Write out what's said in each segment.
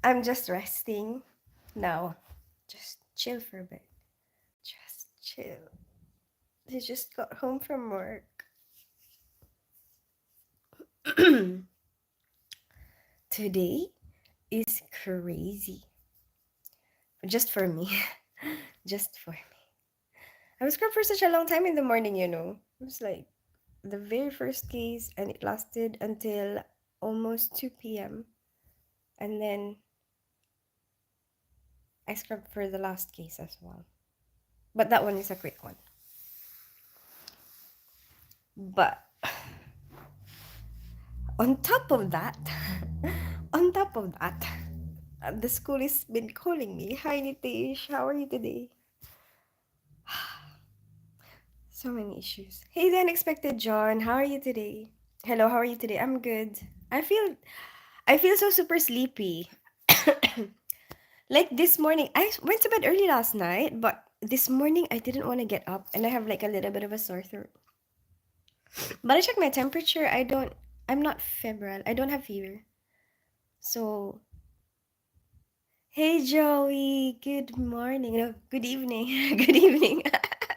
I'm just resting now. Just chill for a bit. Just chill. I just got home from work. Today is crazy. Just for me. Just for me. I was scrubbed for such a long time in the morning, you know. It was like the very first case and it lasted until almost 2 p.m. And then I scrubbed for the last case as well. But that one is a quick one. But on top of that, on top of that, the school has been calling me. Hi Nitish, how are you today? So many issues. Hey the unexpected John, how are you today? Hello, how are you today? I'm good. I feel so super sleepy. Like this morning, I went to bed early last night, but this morning I didn't want to get up and I have like a little bit of a sore throat. But I checked my temperature. I'm not febrile. I don't have fever. So, hey Joey, good morning. No, good evening. Good evening.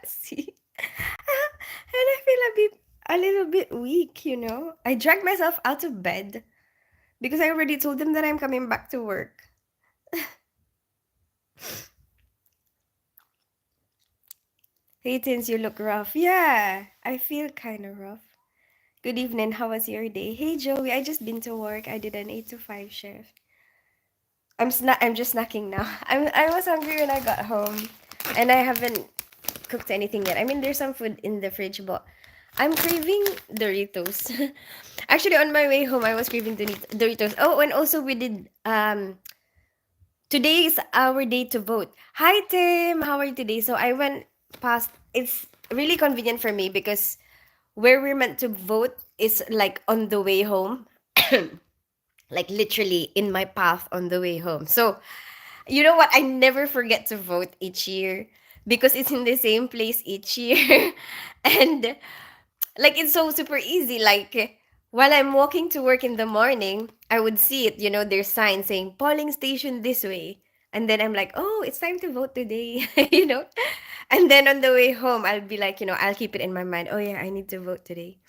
See? And I feel a little bit weak, you know? I dragged myself out of bed because I already told them that I'm coming back to work. Hey, Tins, you look rough. Yeah, I feel kind of rough. Good evening. How was your day? Hey, Joey, I just been to work. I did an 8 to 5 shift. I'm just snacking now. I was hungry when I got home, and I haven't cooked anything yet. I mean, there's some food in the fridge, but I'm craving Doritos. Actually, on my way home, I was craving Doritos. Oh, and also we did today is our day to vote. Hi Tim, how are you today? So I went past. It's really convenient for me because where we're meant to vote is like on the way home. Like literally in my path on the way home. So, you know what? I never forget to vote each year because it's in the same place each year. And like it's so super easy. Like while I'm walking to work in the morning, I would see it, you know, there's signs saying polling station this way. And then I'm like, oh, it's time to vote today, you know? And then on the way home, I'll be like, you know, I'll keep it in my mind. Oh, yeah, I need to vote today.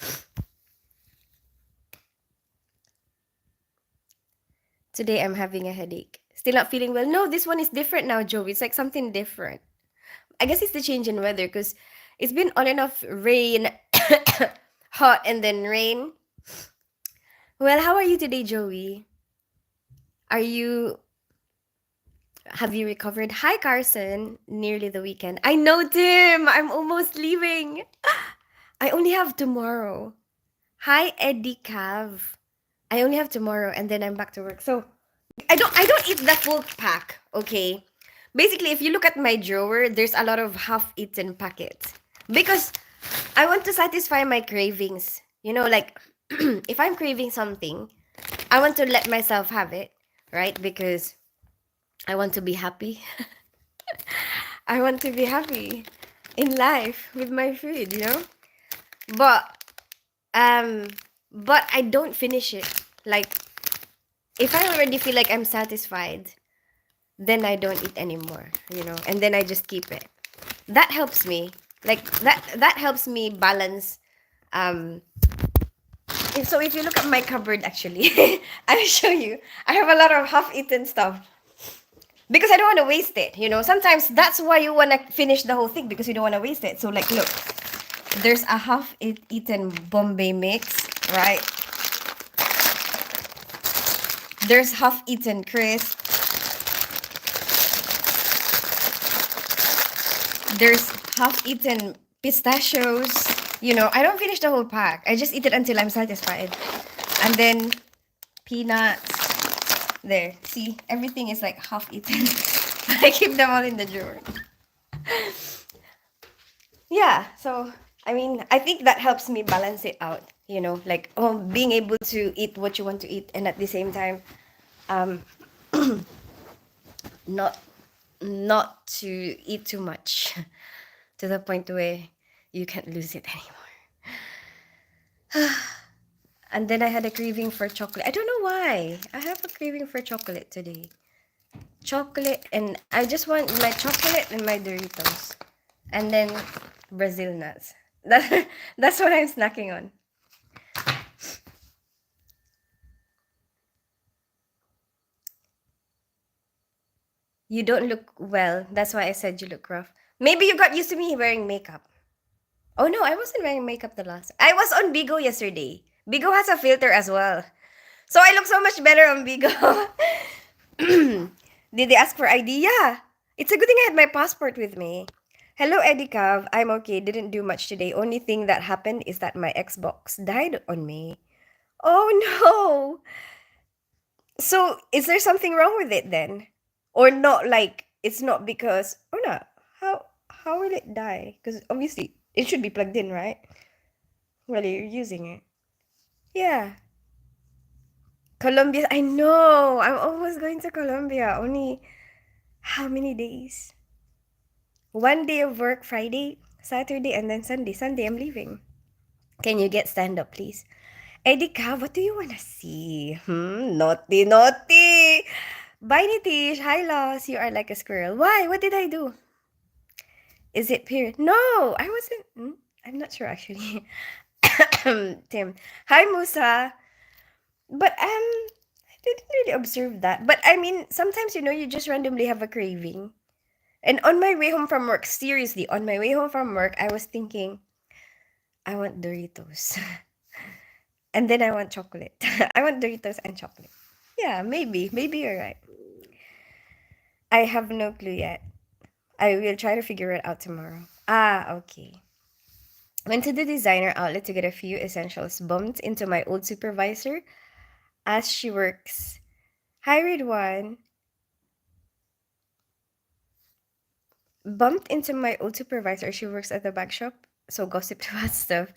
Today I'm having a headache. Still not feeling well. No, this one is different now, Joe. It's like something different. I guess it's the change in weather because it's been on and off rain, hot, and then rain. Well, how are you today, Joey? Are you have you recovered? Hi, Carson. Nearly the weekend. I know, Tim. I'm almost leaving. I only have tomorrow. Hi, Eddie Cav. I only have tomorrow, and then I'm back to work. So I don't eat the full pack. Okay. Basically, if you look at my drawer, there's a lot of half-eaten packets because I want to satisfy my cravings. You know, like if I'm craving something, I want to let myself have it, right? Because I want to be happy. I want to be happy in life with my food, you know? But um but I don't finish it. Like if I already feel like I'm satisfied, then I don't eat anymore, you know? And then I just keep it. That helps me. Like that helps me balance um so if you look at my cupboard actually, I'll show you. I have a lot of half-eaten stuff because I don't want to waste it, you know. Sometimes that's why you want to finish the whole thing because you don't want to waste it. So like look, there's a half-eaten Bombay mix, right? There's half-eaten crisp. There's half-eaten pistachios. You know, I don't finish the whole pack. I just eat it until I'm satisfied. And then peanuts. There. See, everything is like half-eaten. I keep them all in the drawer. Yeah, so I mean, I think that helps me balance it out, you know, like being able to eat what you want to eat and at the same time um not not to eat too much to the point where you can't lose it anymore. And then I had a craving for chocolate. I don't know why. I have a craving for chocolate today. chocolate, and I just want my chocolate and my Doritos. And then Brazil nuts. That's what I'm snacking on. You don't look well. That's why I said you look rough. Maybe you got used to me wearing makeup. Oh no, I wasn't wearing makeup the last. I was on Bigo yesterday. Bigo has a filter as well. So I look so much better on Bigo. Did they ask for ID? Yeah. It's a good thing I had my passport with me. Hello, Eddie Cav. I'm okay. Didn't do much today. Only thing that happened is that my Xbox died on me. Oh no. So is there something wrong with it then? Or not, like it's not because or not? How will it die? Because obviously it should be plugged in, right? While you're using it. Yeah. Colombia, I know. I'm almost going to Colombia. Only how many days? One day of work, Friday, Saturday, and then Sunday. Sunday, I'm leaving. Can you get stand up, please? Edika, what do you want to see? Naughty, naughty. Bye, Nitish. Hi, Loss. You are like a squirrel. Why? What did I do? Is it period? No, I wasn't. I'm not sure, actually. Tim. Hi, Musa. But I didn't really observe that. But I mean, sometimes you just randomly have a craving. And on my way home from work, seriously, on my way home from work, I was thinking, I want Doritos. And then I want chocolate. I want Doritos and chocolate. Yeah, maybe. Maybe you're right. I have no clue yet. I will try to figure it out tomorrow. Ah, okay. Went to the designer outlet to get a few essentials. Bumped into my old supervisor as she works. Hi, Ridwan. Bumped into my old supervisor. She works at the bag shop, so gossiped about stuff.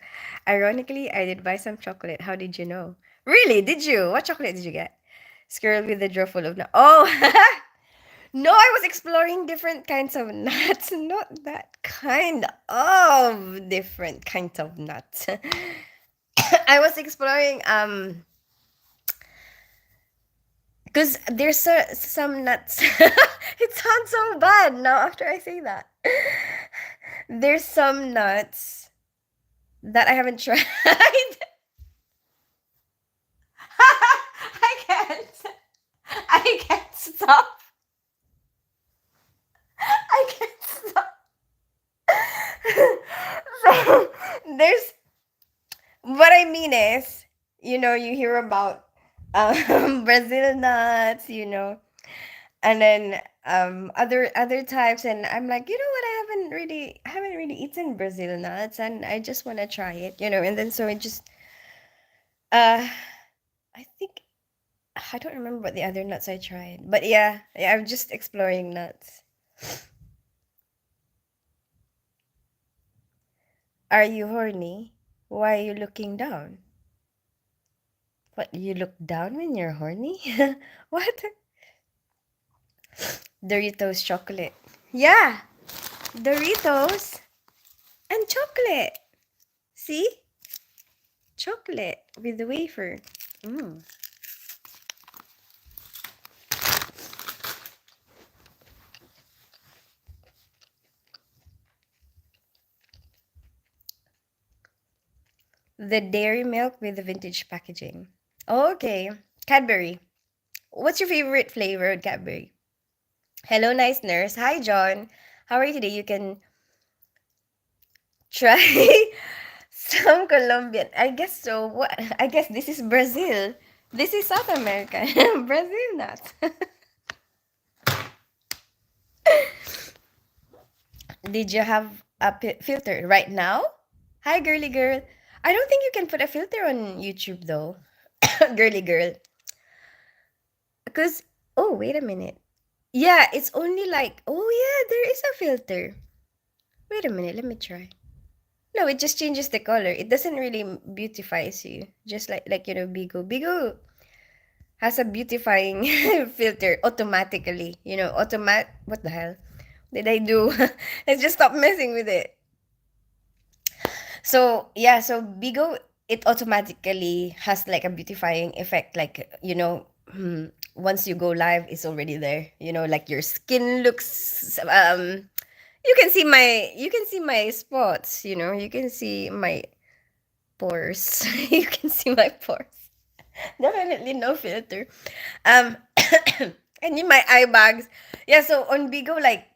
Ironically, I did buy some chocolate. How did you know? Really? Did you? What chocolate did you get? Squirrel with a drawer full of nuts. Oh, no! I was exploring different kinds of nuts. Not that kind of different kinds of nuts. I was exploring because there's some nuts. It sounds so bad now after I say that. There's some nuts that I haven't tried. I can't. I can't stop. I can't stop. So there's what I mean is, you hear about Brazil nuts, and then other types, and I'm like, you know what, I haven't really eaten Brazil nuts, and I just want to try it, and then so it just uh I think I don't remember what the other nuts I tried, but yeah, I'm just exploring nuts. Are you horny? Why are you looking down? What, you look down when you're horny? What? Doritos chocolate. Yeah, Doritos and chocolate. See? Chocolate with the wafer. Mm. The dairy milk with the vintage packaging. Okay. Cadbury. What's your favorite flavor of Cadbury? Hello, nice nurse. Hi, John. How are you today? You can try some Colombian. I guess so. What? I guess this is Brazil. This is South America. Brazil nuts. Did you have a filter right now? Hi, girly girl. I don't think you can put a filter on YouTube though, girly girl. Because, oh, wait a minute. Yeah, it's only like, oh, yeah, there is a filter. Wait a minute, let me try. No, it just changes the color. It doesn't really beautifies you. Just like Bigo. Bigo has a beautifying filter automatically. What the hell did I do? Let's just stop messing with it. So yeah, so Bigo, it automatically has like a beautifying effect, like once you go live, it's already there. You know, like your skin looks you can see my spots, you know, you can see my pores. You can see my pores. Definitely no filter. Um and in my eye bags. Yeah, so on Bigo, like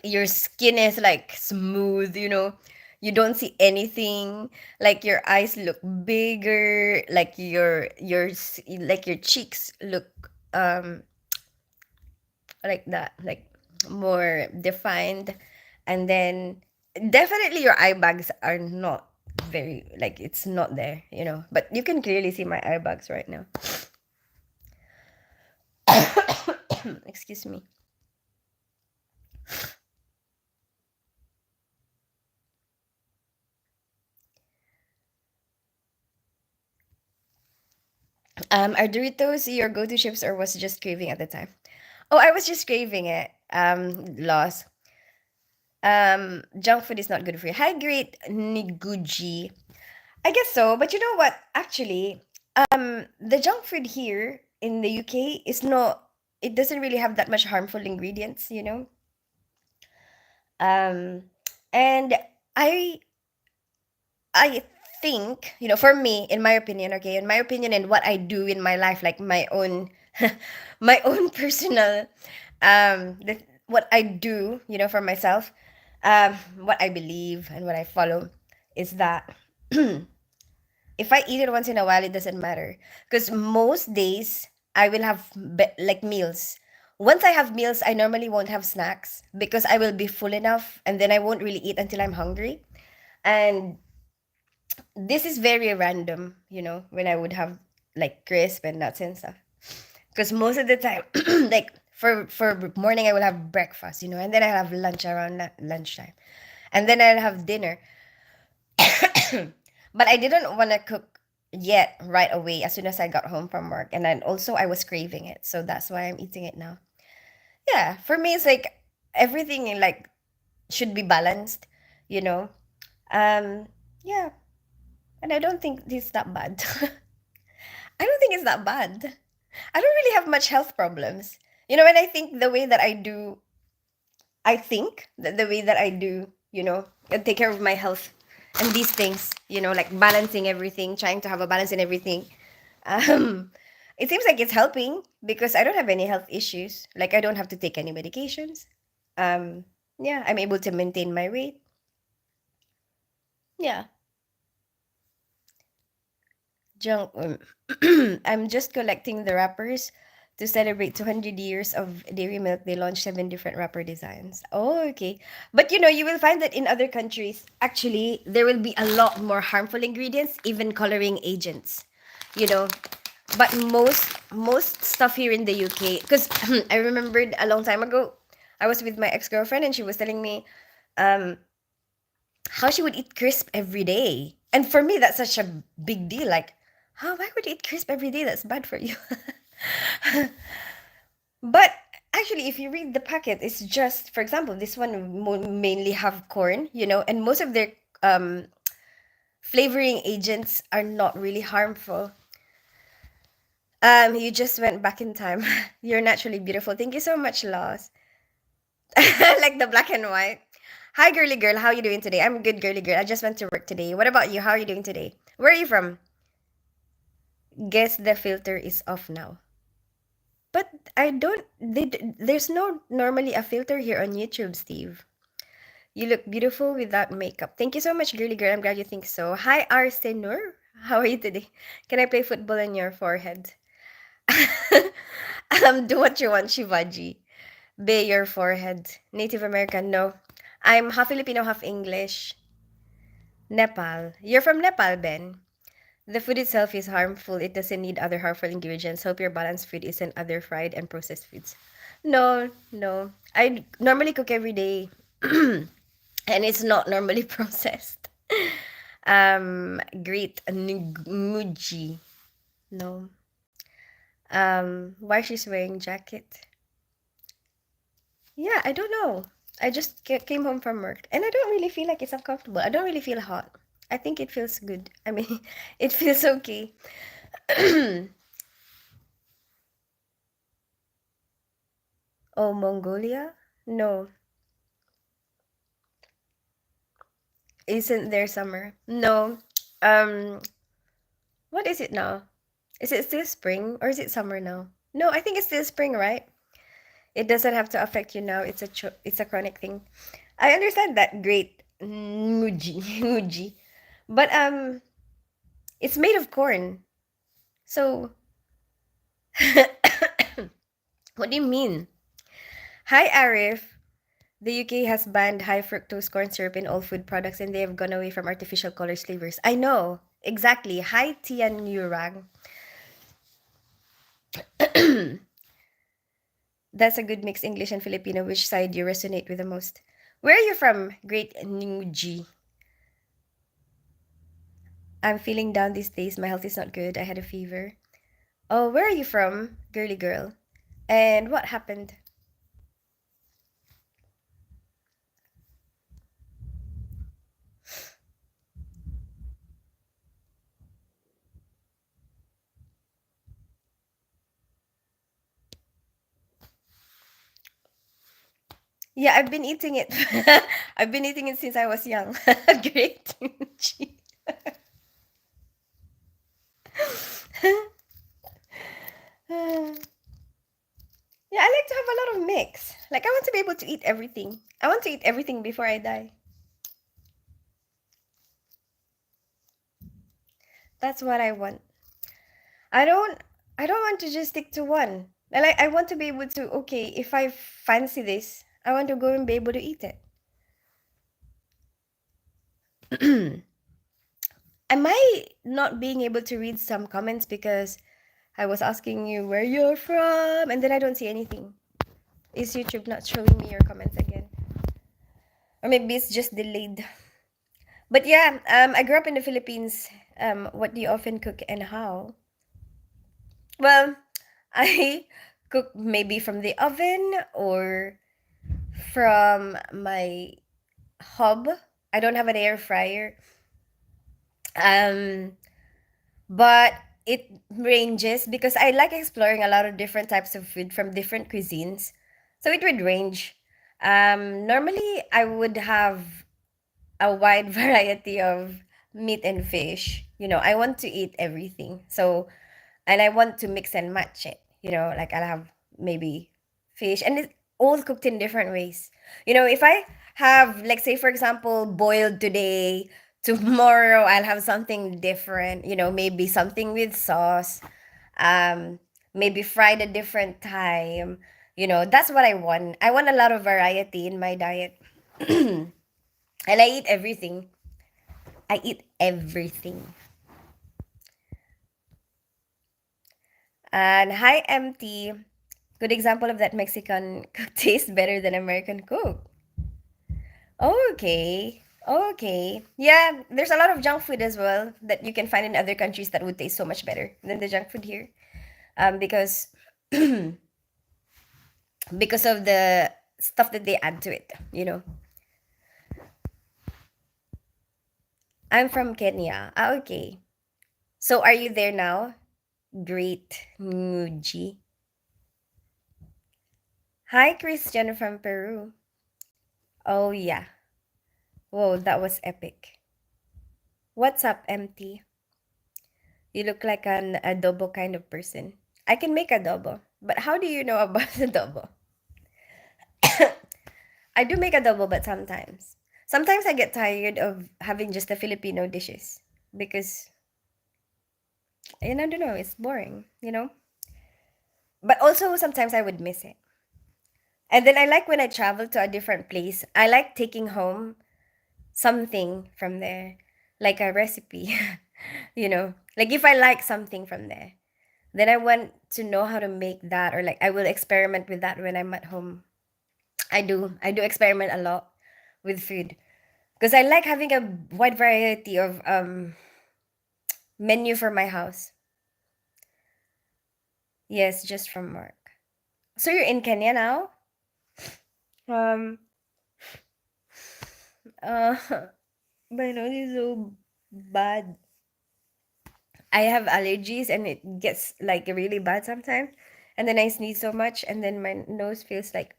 your skin is like smooth, you know. You don't see anything. Like your eyes look bigger, like like your cheeks look like that, like more defined. And then definitely your eye bags are not very, like it's not there, you know. But you can clearly see my eye bags right now. Excuse me. Are Doritos your go-to chips or was it just craving at the time? Oh, I was just craving it. Loss. Junk food is not good for you. Hi, great Niguji. I guess so, but you know what? Actually, the junk food here in the UK is not. It doesn't really have that much harmful ingredients, you know. Um, and I I think, you know, for me, in my opinion, okay, in my opinion, and what I do in my life, like my own, my own personal, what I do, you know, for myself, what I believe and what I follow is that if I eat it once in a while, it doesn't matter. Because most days I will have like meals. Once I have meals, I normally won't have snacks because I will be full enough and then I won't really eat until I'm hungry. And this is very random, you know, when I would have like crisp and nuts and stuff. Because most of the time, like for morning, I will have breakfast, you know, and then I'll have lunch around lunchtime, and then I'll have dinner. But I didn't want to cook yet right away as soon as I got home from work, and then also I was craving it, so that's why I'm eating it now. Yeah, for me, it's like everything like should be balanced, you know. Um, yeah, and I don't think it's that bad. I don't think it's that bad. I don't really have much health problems. You know, and I think the way that I do, I think that the way that I do, you know, and take care of my health and these things, you know, like balancing everything, trying to have a balance in everything. Um, it seems like it's helping because I don't have any health issues. Like I don't have to take any medications. Um, yeah, I'm able to maintain my weight. Yeah. Junk. I'm just collecting the wrappers to celebrate 200 years of dairy milk. They launched 7 different wrapper designs. Oh, okay. But you know, you will find that in other countries, actually, there will be a lot more harmful ingredients, even coloring agents. You know, but most stuff here in the UK, because I remembered a long time ago, I was with my ex girlfriend and she was telling me, um, how she would eat crisp every day. And for me, that's such a big deal. Like, how why would you eat crisp every day? That's bad for you. But actually, if you read the packet, it's just, for example, this one mainly have corn, you know, and most of their um, flavoring agents are not really harmful. You just went back in time. You're naturally beautiful. Thank you so much, Loss. Like the black and white. Hi, girly girl. How are you doing today? I'm good, girly girl. I just went to work today. What about you? How are you doing today? Where are you from? Guess the filter is off now. But I don't. There's no normally a filter here on YouTube, Steve. You look beautiful without makeup. Thank you so much, girly girl. I'm glad you think so. Hi, Arsenur. How are you today? Can I play football on your forehead? Do what you want, Shivaji. Bay your forehead. Native American, no. I'm half Filipino, half English. Nepal. You're from Nepal, Ben. The food itself is harmful. It doesn't need other harmful ingredients. Hope your balanced food isn't other fried and processed foods. No, no. I normally cook every day, and it's not normally processed. Great. Muji. No. Why she's wearing jacket? Yeah, I don't know. I just came home from work and I don't really feel like it's uncomfortable. I don't really feel hot. I think it feels good. I mean, it feels okay. Oh, Mongolia? No, isn't there summer? No. Um, what is it now? Is it still spring or is it summer now? No, I think it's still spring, right? It doesn't have to affect you now. It's a chronic thing. I understand that. Great, Nguji, Nguji, but it's made of corn. So, what do you mean? Hi, Arif. The UK has banned high fructose corn syrup in all food products, and they have gone away from artificial colors flavors. I know exactly. Hi, Tian Yurang. That's a good mix English and Filipino. Which side you resonate with the most? Where are you from? Great Nguji. I'm feeling down these days. My health is not good. I had a fever. Oh, where are you from, girly girl? And what happened? Yeah, I've been eating it. I've been eating it since I was young. Great. Yeah, I like to have a lot of mix. Like, I want to be able to eat everything. I want to eat everything before I die. That's what I want. I don't I don't want to just stick to one. I want to be able to, okay, if I fancy this, I want to go and be able to eat it. Am I not being able to read some comments because I was asking you where you're from and then I don't see anything? Is YouTube not showing me your comments again? Or maybe it's just delayed. But yeah, I grew up in the Philippines. What do you often cook and how? Well, I cook maybe from the oven or from my hob. I don't have an air fryer. Um, but it ranges because I like exploring a lot of different types of food from different cuisines. So it would range. Normally, I would have a wide variety of meat and fish. I want to eat everything. So, and I want to mix and match it. Like I'll have maybe fish and it's all cooked in different ways. If I have, like, say, for example, boiled today, tomorrow I'll have something different, maybe something with sauce, um, maybe fried a different time. That's what I want. I want a lot of variety in my diet. And I eat everything. I eat everything. And hi, MT. Good example of that Mexican cook tastes better than American cook. Okay. Okay. Yeah, there's a lot of junk food as well that you can find in other countries that would taste so much better than the junk food here. Because because of the stuff that they add to it. I'm from Kenya. Okay. So are you there now? Great. Nguji. Hi, Christian from Peru. Oh, yeah. Whoa, that was epic. What's up, MT? You look like an adobo kind of person. I can make adobo, but how do you know about adobo? I do make adobo, but sometimes. Sometimes I get tired of having just the Filipino dishes because, and I don't know, it's boring. But also sometimes I would miss it. And then I like when I travel to a different place, I like taking home something from there, like a recipe, like if I like something from there. Then I want to know how to make that, or like I will experiment with that when I'm at home. I do experiment a lot with food because I like having a wide variety of menu for my house. Yes, just from work. So you're in Kenya now? Um uh my nose is so bad. I have allergies and it gets like really bad sometimes. And then I sneeze so much, and then my nose feels like,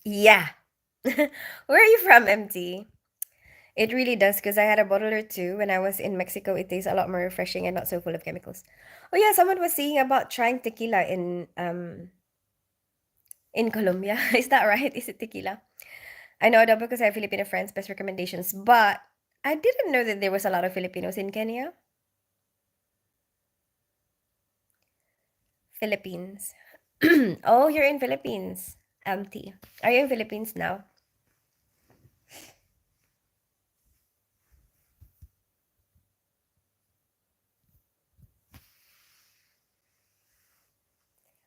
yeah. Where are you from, MT? It really does, because I had a bottle or two when I was in Mexico. It tastes a lot more refreshing and not so full of chemicals. Oh yeah, someone was saying about trying tequila in Colombia. Is that right? Is it tequila? I know that because I have Filipino friends, best recommendations, but I didn't know that there was a lot of Filipinos in Kenya. Philippines. Oh, you're in Philippines. MT. Are you in Philippines now?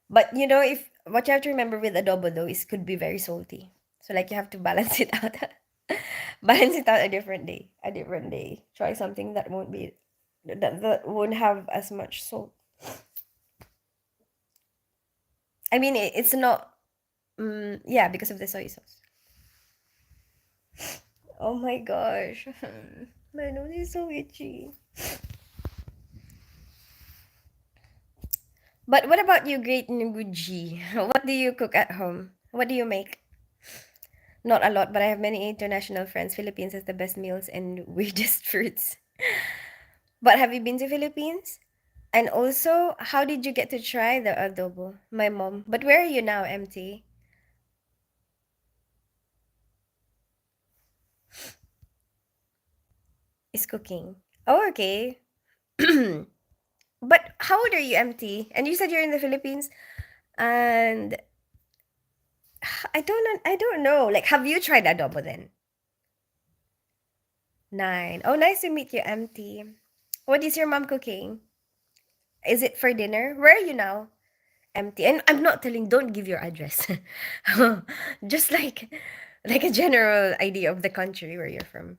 But you know, if what you have to remember with adobo though is could be very salty. So like you have to balance it out. Balance it out a different day. A different day. Try something that won't be that won't have as much salt. I mean, it's not. Yeah, because of the soy sauce. Oh my gosh, my nose is so itchy. But what about you, Great Nguji? What do you cook at home? What do you make? Not a lot, but I have many international friends. Philippines has the best meals and weirdest fruits. But have you been to Philippines? And also, how did you get to try the adobo? My mom. But where are you now, MT? Is cooking. Oh, okay. But how old are you, MT? And you said you're in the Philippines, and I don't know. Like, have you tried adobo then? 9. Oh, nice to meet you, MT. What is your mom cooking? Is it for dinner? Where are you now? MT. And I'm not telling, don't give your address. Just like a general idea of the country where you're from.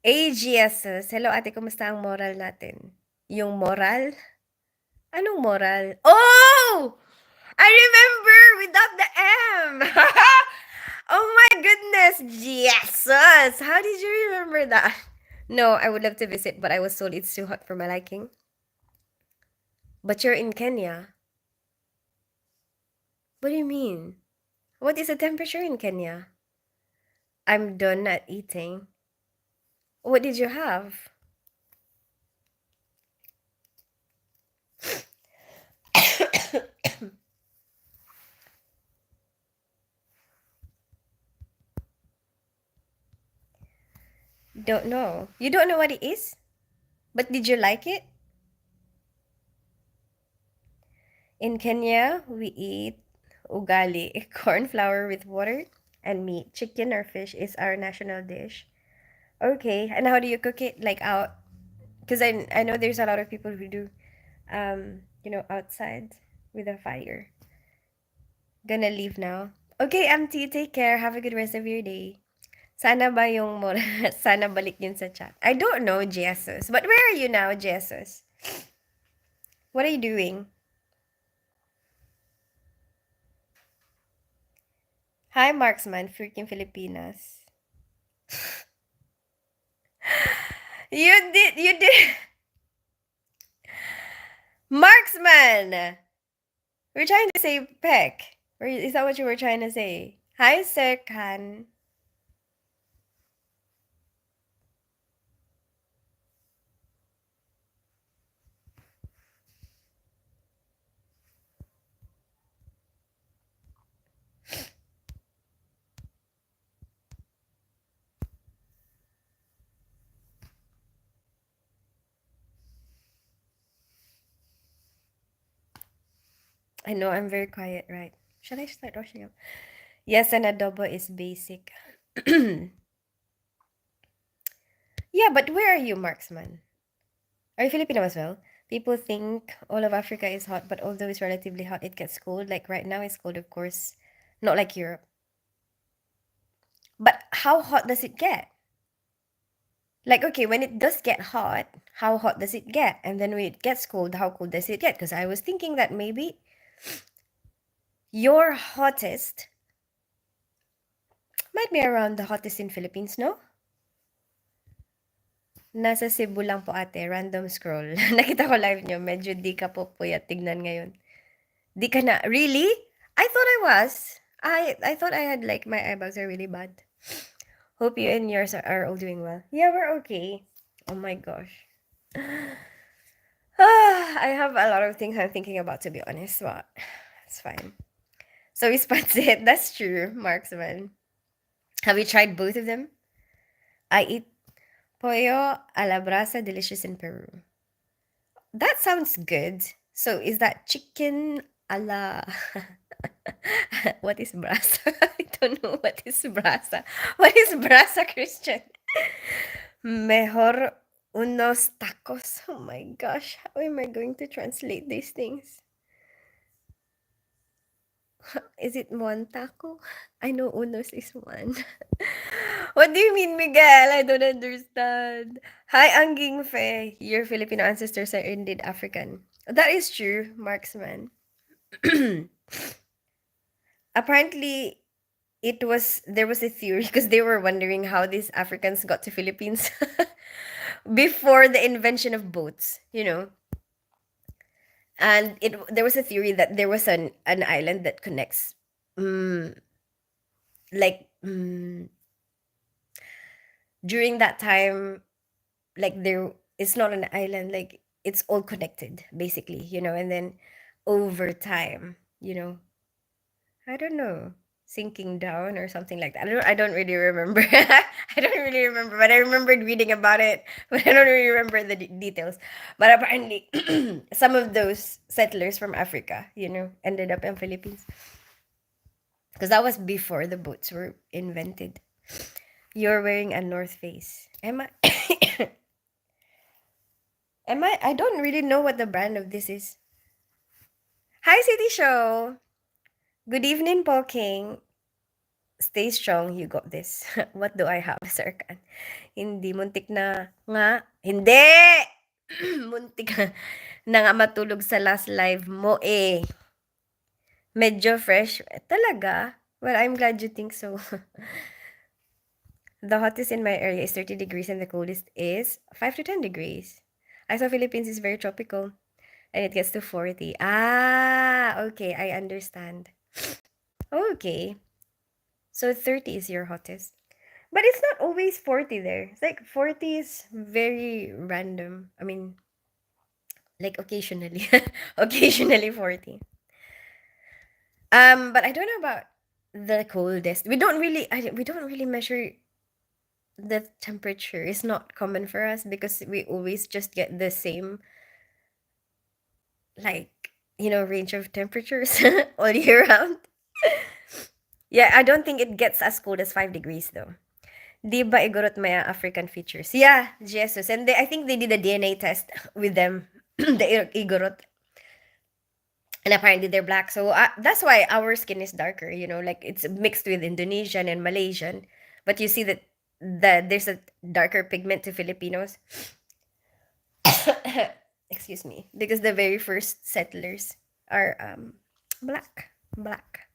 AGSS. Hello, ate, kumusta ang moral natin? Yung moral? Anong moral? Oh! I remember without the M. Oh my goodness. Jesus. How did you remember that? No, I would love to visit, but I was told it's too hot for my liking. But you're in Kenya. What do you mean? What is the temperature in Kenya? I'm done at eating. What did you have? Don't know. You don't know what it is? But did you like it? In Kenya, we eat ugali, corn flour with water and meat. Chicken or fish is our national dish. Okay, and how do you cook it? Like out? Because I know there's a lot of people who do, outside with a fire. Gonna leave now. Okay, MT, take care. Have a good rest of your day. Sana ba yung mora, sana balik yun sa chat. I don't know, Jesus. But where are you now, Jesus? What are you doing? Hi, Marksman, freaking Filipinas. You did. Marksman! We're trying to say peck. Or is that what you were trying to say? Hi, Sir Khan. I know I'm very quiet, right? Should I start rushing up? Yes, and adobo is basic. Yeah, but where are you, Marksman? Are you Filipino as well? People think all of Africa is hot, but although it's relatively hot, it gets cold. Like right now, it's cold, of course. Not like Europe. But how hot does it get? Like, okay, when it does get hot, how hot does it get? And then when it gets cold, how cold does it get? Because I was thinking that maybe your hottest might be around the hottest in Philippines, no? Nasa Cebu lang po ate, random scroll. Nakita ko live niyo, medyo di ka po puyat tignan ngayon. Di ka na, really? I thought I was. I thought I had like my eyebags are really bad. Hope you and yours are all doing well. Yeah, we're okay. Oh my gosh. I have a lot of things I'm thinking about, to be honest, but it's fine. So is pancit. That's true, Marksman. Have you tried both of them? I eat pollo a la brasa, delicious in Peru. That sounds good. So is that chicken a la... What is brasa? I don't know what is brasa. What is brasa, Christian? Mejor unos tacos. Oh my gosh, how am I going to translate these things? Is it one taco? I know unos is one. What do you mean, Miguel? I don't understand. Hi, Angging Fe. Your Filipino ancestors are indeed African. That is true, Marksman. Apparently, there was a theory because they were wondering how these Africans got to Philippines before the invention of boats, and there was a theory that there was an island that connects, mm, like, during that time, like, there it's not an island, like, it's all connected basically, and then over time, I don't know, sinking down or something like that. I don't really remember. I don't really remember, but I remembered reading about it, but I don't really remember the details. But apparently, some of those settlers from Africa, ended up in Philippines because that was before the boats were invented. You're wearing a North Face. Am I? Am I? I don't really know what the brand of this is. Hi, City Show. Good evening, Paul King. Stay strong, you got this. What do I have, Sir Kan? Hindi, muntik na nga. Hindi! Muntik na nga matulog sa last live mo eh. Medyo fresh. Talaga? Well, I'm glad you think so. The hottest in my area is 30 degrees and the coldest is 5 to 10 degrees. I saw Philippines is very tropical and it gets to 40. Ah, okay, I understand. Okay. So 30 is your hottest. But it's not always 40 there. It's like 40 is very random. I mean, like occasionally. Occasionally 40. But I don't know about the coldest. We don't really measure the temperature. It's not common for us because we always just get the same, like, range of temperatures all year round. Yeah, I don't think it gets as cold as 5 degrees though. Di ba igorot may African features? Yeah, Jesus. And I think they did a DNA test with them, the igorot. And apparently they're black. So that's why our skin is darker, like it's mixed with Indonesian and Malaysian. But you see that there's a darker pigment to Filipinos. Excuse me. Because the very first settlers are black. Black.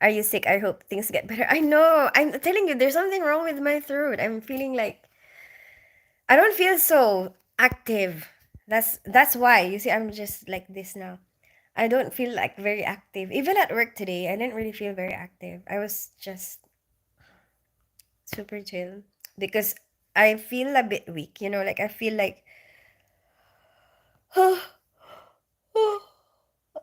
Are you sick? I hope things get better. I know. I'm telling you, there's something wrong with my throat. I'm feeling like I don't feel so active. That's why. You see, I'm just like this now. I don't feel like very active. Even at work today, I didn't really feel very active. I was just super chill because I feel a bit weak, like I feel like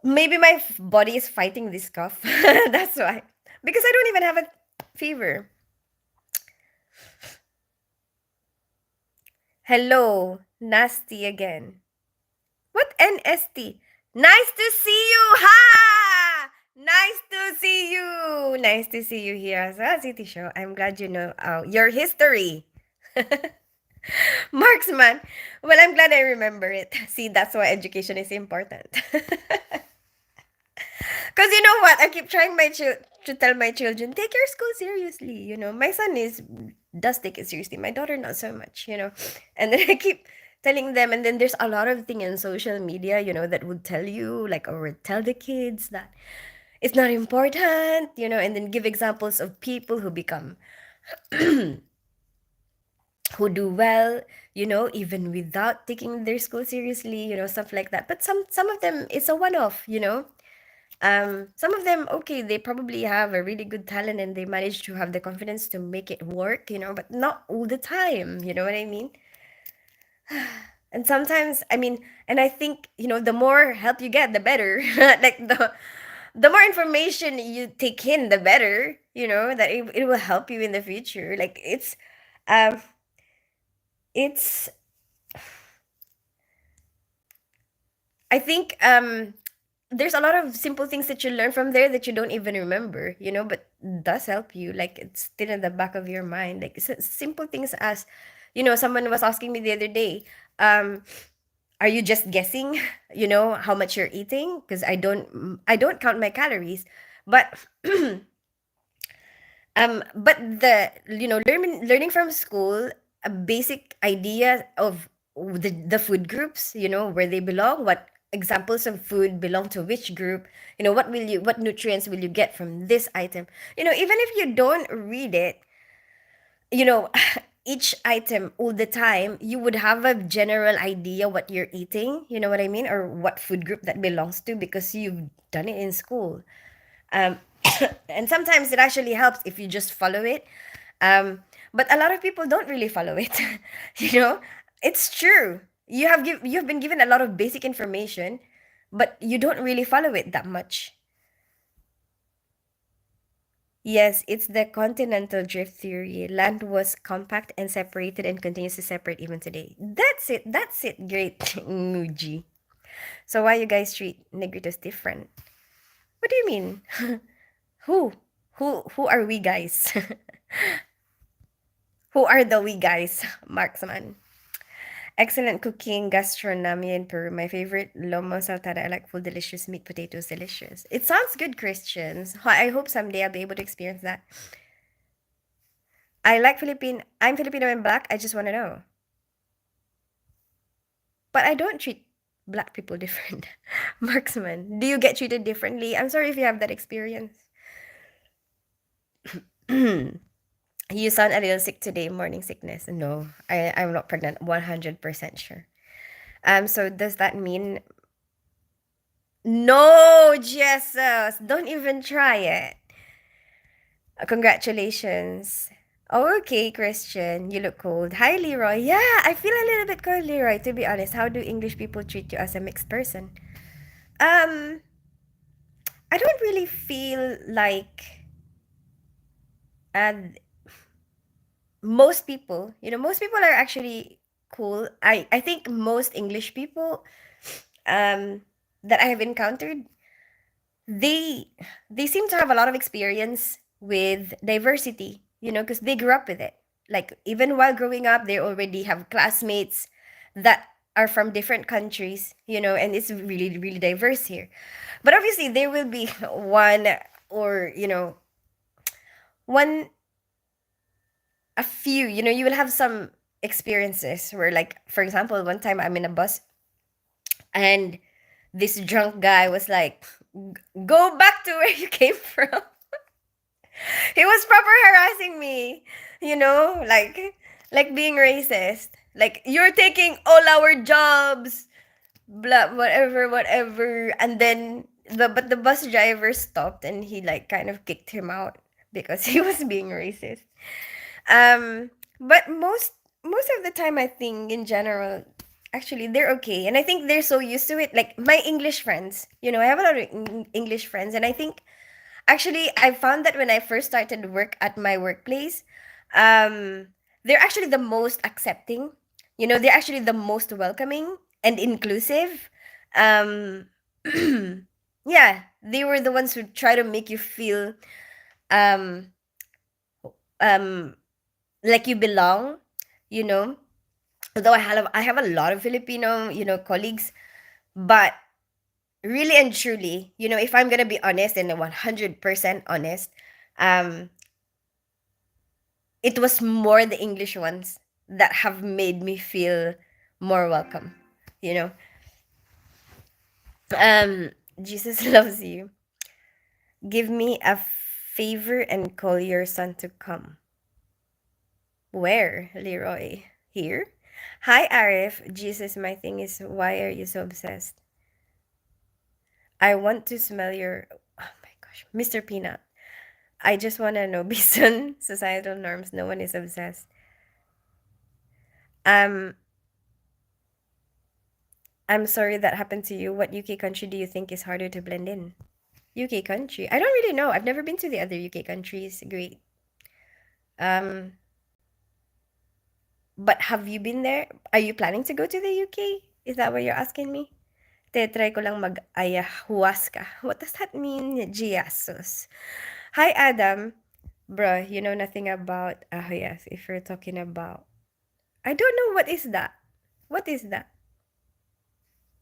maybe my body is fighting this cough. That's why. Because I don't even have a fever. Hello, nasty again. What NST? Nice to see you! Ha! Nice to see you! Nice to see you here as well, City Show. I'm glad you know your history. Marksman. Well, I'm glad I remember it. See, that's why education is important. Because you know what? I keep trying to tell my children, take your school seriously. My son does take it seriously. My daughter not so much. And then I keep telling them, and then there's a lot of thing in social media, that would tell you, like, or would tell the kids that it's not important, and then give examples of people who become who do well, even without taking their school seriously, stuff like that. But some of them, it's a one-off. Some of them, okay, they probably have a really good talent and they manage to have the confidence to make it work, but not all the time. You know what I mean? And sometimes, I mean, and I think, the more help you get, the better. Like the more information you take in, the better, that it will help you in the future. Like um it's I think there's a lot of simple things that you learn from there that you don't even remember, but does help you. Like it's still in the back of your mind. Like simple things as, someone was asking me the other day, um, are you just guessing, how much you're eating? Because I don't count my calories, but but learning from school, a basic idea of the food groups, where they belong, what examples of food belong to which group, what nutrients will you get from this item. Even if you don't read it, you know, each item all the time, you would have a general idea what you're eating, you know what I mean, or what food group that belongs to because you've done it in school. um, and sometimes it actually helps if you just follow it. But a lot of people don't really follow it. you know it's true, you've been given a lot of basic information, but you don't really follow it that much. Yes, it's the continental drift theory. Land was compact and separated and continues to separate even today. That's it, great. Nguji. So why you guys treat negritos different? What do you mean? who who are we guys? Who are the we guys? Marksman. Excellent cooking, gastronomy in Peru. My favorite, lomo saltada. I like full delicious meat, potatoes, delicious. It sounds good, Christians. I hope someday I'll be able to experience that. I like Philippine. I'm Filipino and black. I just want to know. But I don't treat black people different. Marksman, do you get treated differently? I'm sorry if you have that experience. You sound a little sick today, morning sickness. No, I'm not pregnant, 100% sure. So does that mean no, Jesus? Don't even try it. Congratulations. Okay, Christian, you look cold. Hi, Leroy. Yeah, I feel a little bit cold, Leroy, to be honest. How do English people treat you as a mixed person? Um, I don't really feel like uh, most people are actually cool. I think most English people um that I have encountered, they they seem to have a lot of experience with diversity, because they grew up with it. Like even while growing up, they already have classmates that are from different countries, and it's really really diverse here. But obviously there will be one, or one a few, you will have some experiences where, like, for example, one time I'm in a bus and this drunk guy was like, Go back to where you came from." He was proper harassing me, like being racist. Like, "You're taking all our jobs, blah, whatever, whatever." And then the bus driver stopped and he like kind of kicked him out because he was being racist. Um, but most of the time, I think in general, actually they're okay, and I think they're so used to it. Like my English friends, I have a lot of English friends, and I think actually I found that when I first started work at my workplace, they're actually the most accepting. They're actually the most welcoming and inclusive. Um, yeah, they were the ones who try to make you feel um um like you belong, you know though I have a lot of Filipino, colleagues, but really and truly, if I'm gonna be honest and 100% honest, um it was more the English ones that have made me feel more welcome, you know Jesus loves you. Give me a favor and call your son to come. Where, Leroy? Here? Hi, Arif. Jesus, my thing is, why are you so obsessed? I want to smell your. Oh my gosh. Mr. Peanut. I just want to know, based on societal norms, no one is obsessed. Um, I'm sorry that happened to you. What UK country do you think is harder to blend in? UK country. I don't really know. I've never been to the other UK countries. Great. Um, but have you been there? Are you planning to go to the UK? Is that what you're asking me? Te-try ko lang mag-ayahuasca. What does that mean, Jesus? Hi, Adam. Bruh, you know nothing about... Ah, yes, if you're talking about... I don't know, what is that? What is that?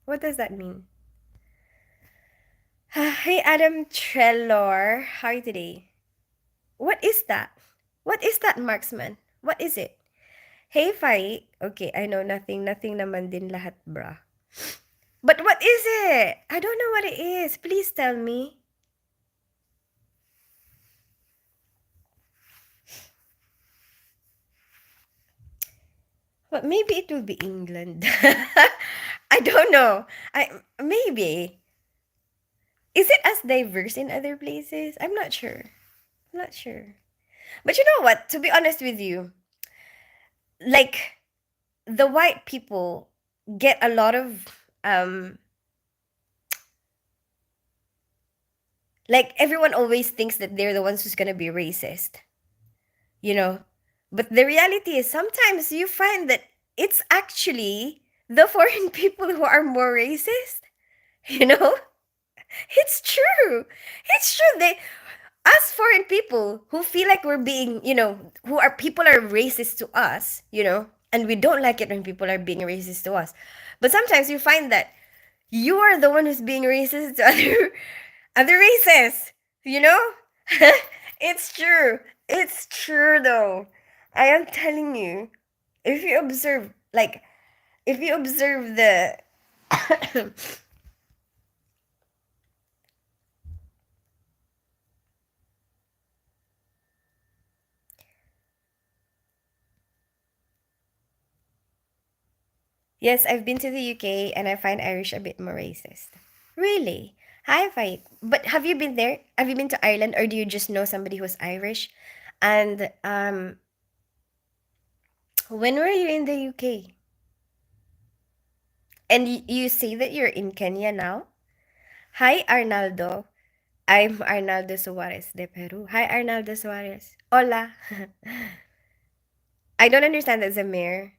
What does that mean? Hey, Adam Trellor. How are you today? What is that? What is that, marksman? What is it? Hey, Fai. Okay, I know nothing. Nothing naman din lahat, bruh. But what is it? I don't know what it is. Please tell me. But maybe it will be England. I don't know. I maybe. Is it as diverse in other places? I'm not sure. I'm not sure. But you know what? To be honest with you, like the white people get a lot of um like everyone always thinks that they're the ones who's gonna be racist, you know? But the reality is sometimes you find that it's actually the foreign people who are more racist, you know? It's true. It's true. They us foreign people who feel like we're being, who are people are racist to us, and we don't like it when people are being racist to us. But sometimes you find that you are the one who's being racist to other races, you know? It's true. It's true though. I am telling you. If you observe like if you observe the Yes, I've been to the UK and I find Irish a bit more racist. Really? Hi, Fight. But have you been there? Have you been to Ireland or do you just know somebody who's Irish? And when were you in the UK? And you say that you're in Kenya now? Hi, Arnaldo. I'm Arnaldo Suarez de Peru. Hi, Arnaldo Suarez. Hola. I don't understand that, Zamir.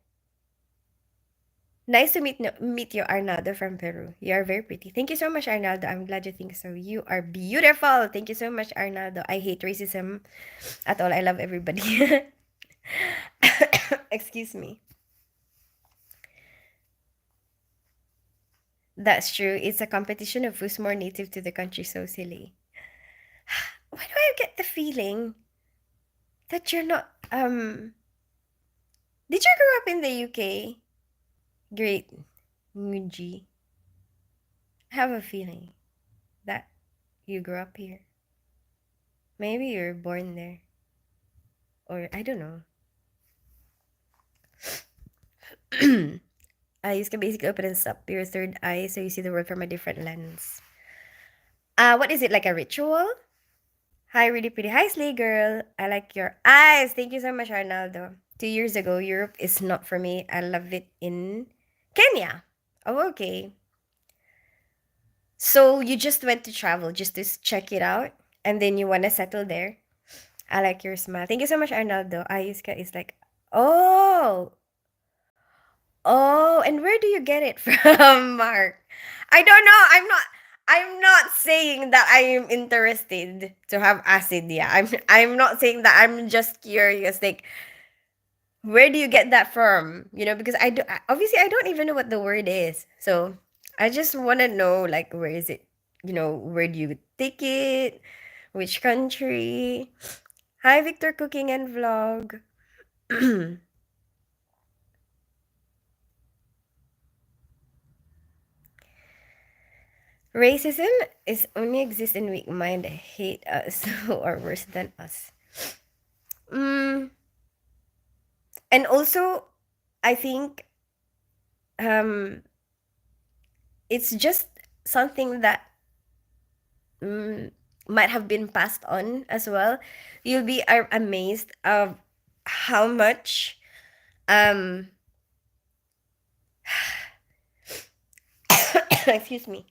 Nice to meet you, Arnaldo from Peru. You are very pretty. Thank you so much, Arnaldo. I'm glad you think so. You are beautiful. Thank you so much, Arnaldo. I hate racism at all. I love everybody. Excuse me. That's true. It's a competition of who's more native to the country. So silly. Why do I get the feeling that you're not did you grow up in the UK? Great. Nguji. I have a feeling that you grew up here. Maybe you're born there. Or I don't know. You can basically open and up your third eye so you see the world from a different lens. What is it, like a ritual? Hi, really pretty. Hi, Slay Girl. I like your eyes. Thank you so much, Arnaldo. 2 years ago, Europe is not for me. I love it in Kenya. Oh, okay. So you just went to travel just to check it out, and then you want to settle there. I like your smile. Thank you so much, Arnaldo. Ayuska is like, oh, oh, and where do you get it from, Mark? I don't know. I'm not saying that I am interested to have acid. Yeah, I'm not saying that. I'm just curious. Like, where do you get that from? Because obviously I don't even know what the word is. So I just want to know, like, where is it? Where do you take it? Which country? Hi, Victor Cooking and Vlog. Racism is only exists in weak mind. Hate us who are worse than us. Mm, And also, I think um it's just something that mm, might have been passed on as well. You'll be amazed of how much um excuse me,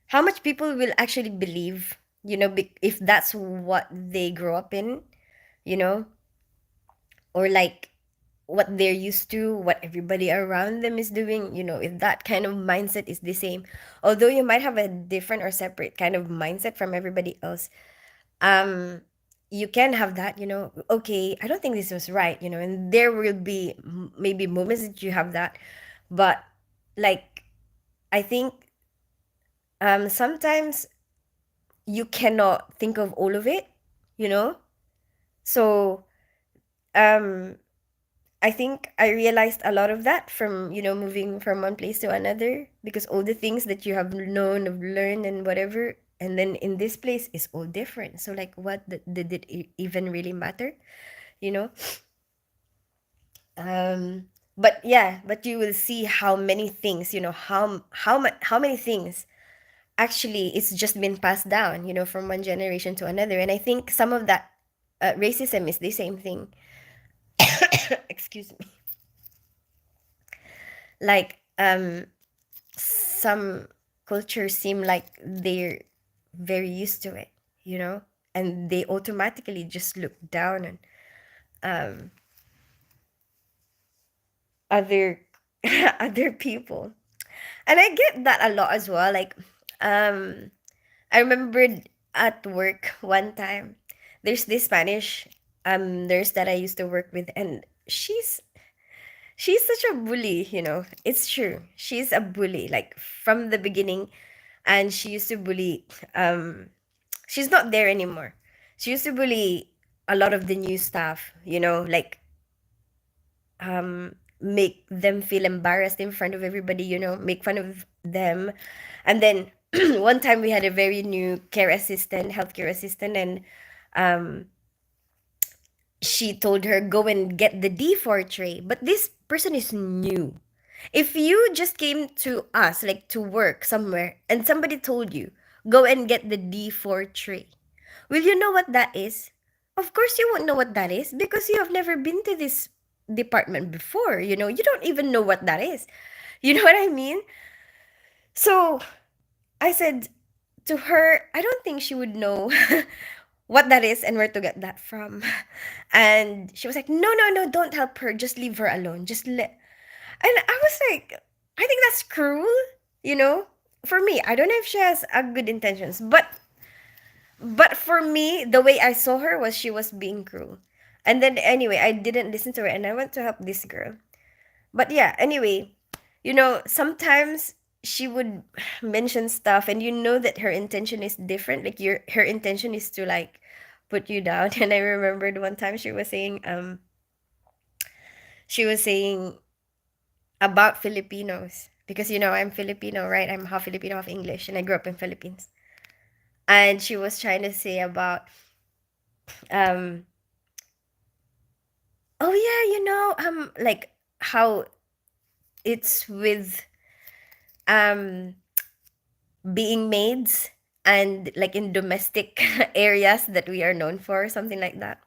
how much people will actually believe, if that's what they grow up in, you know, or like what they're used to, what everybody around them is doing, if that kind of mindset is the same. Although you might have a different or separate kind of mindset from everybody else, um you can have that, okay, I don't think this was right, and there will be maybe moments that you have that. But like, I think sometimes you cannot think of all of it, you know so um I think I realized a lot of that from, moving from one place to another, because all the things that you have known, have learned, and whatever, and then in this place is all different. So like, what did it even really matter? You know? But yeah, but you will see how many things, how many things actually it's just been passed down, from one generation to another. And I think some of that racism is the same thing. Excuse me. Like, some cultures seem like they're very used to it, and they automatically just look down on um, other other people. And I get that a lot as well. Like, I remembered at work one time, there's this Spanish nurse that I used to work with, and she's such a bully, It's true. She's a bully, like from the beginning. And she used to bully, she's not there anymore. She used to bully a lot of the new staff, like, make them feel embarrassed in front of everybody, make fun of them. And then one time we had a very new healthcare assistant, and um she told her, go and get the D4 tray. But this person is new. If you just came to us, like to work somewhere, and somebody told you, go and get the D4 tray, will you know what that is? Of course, you won't know what that is because you have never been to this department before. You don't even know what that is. You know what I mean? So I said to her, I don't think she would know what that is and where to get that from. And she was like, no, no, no, don't help her. Just leave her alone. Just let. And I was like, I think that's cruel, you know? For me, I don't know if she has good intentions, but for me, the way I saw her was she was being cruel. And then anyway, I didn't listen to her and I went to help this girl. But yeah, anyway, sometimes she would mention stuff and you know that her intention is different. Like her intention is to like put you down. And I remembered one time she was saying about Filipinos, because I'm Filipino, right? I'm half Filipino, half English, and I grew up in Philippines. And she was trying to say about um oh yeah, like how it's with um being maids, and like in domestic areas that we are known for, something like that.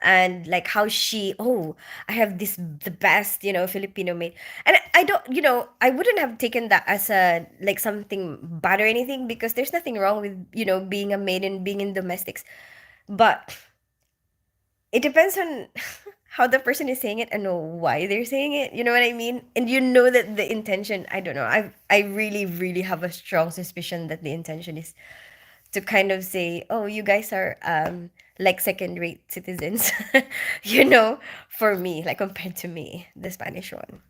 And like how I have this the best, Filipino maid. And I don't, I wouldn't have taken that as a like something bad or anything, because there's nothing wrong with, being a maid and being in domestics. But it depends on how the person is saying it and why they're saying it. You know what I mean? And you know that the intention, I don't know. I really, really have a strong suspicion that the intention is to kind of say, oh, you guys are like second rate citizens, for me, like compared to me, the Spanish one.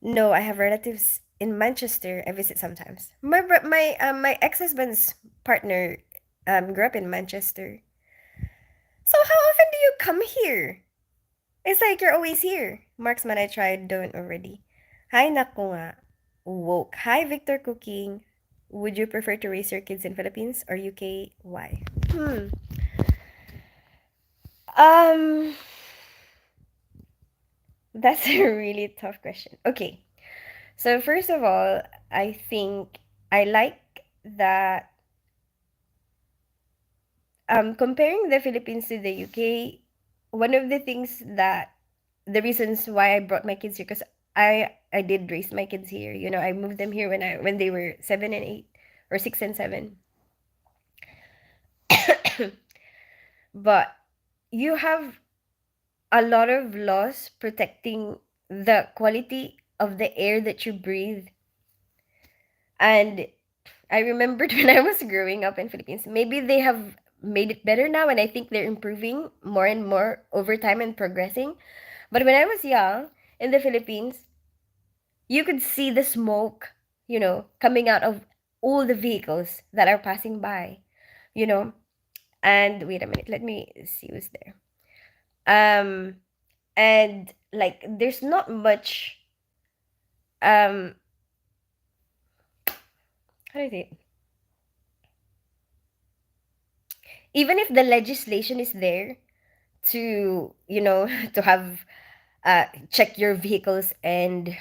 No, I have relatives in Manchester. I visit sometimes. My ex-husband's partner, grew up in Manchester. So how often do you come here? It's like you're always here. Marksman, I tried, don't already. Hi, naku nga. Woke. Hi, Victor Cooking. Would you prefer to raise your kids in Philippines or UK? Why? Hmm. Um, that's a really tough question. Okay. So first of all, I think I like that comparing the Philippines to the UK, one of the things that the reasons why I brought my kids here because I did raise my kids here. You know, I moved them here when they were 7 and 8 or 6 and 7. But you have a lot of laws protecting the quality of the air that you breathe. And I remembered when I was growing up in Philippines, maybe they have made it better now and I think they're improving more and more over time and progressing. But when I was young in the Philippines, you could see the smoke, coming out of all the vehicles that are passing by, you know. And wait a minute, let me see who's there. Um and like there's not much um how do I say it? Even if the legislation is there to, to have check your vehicles and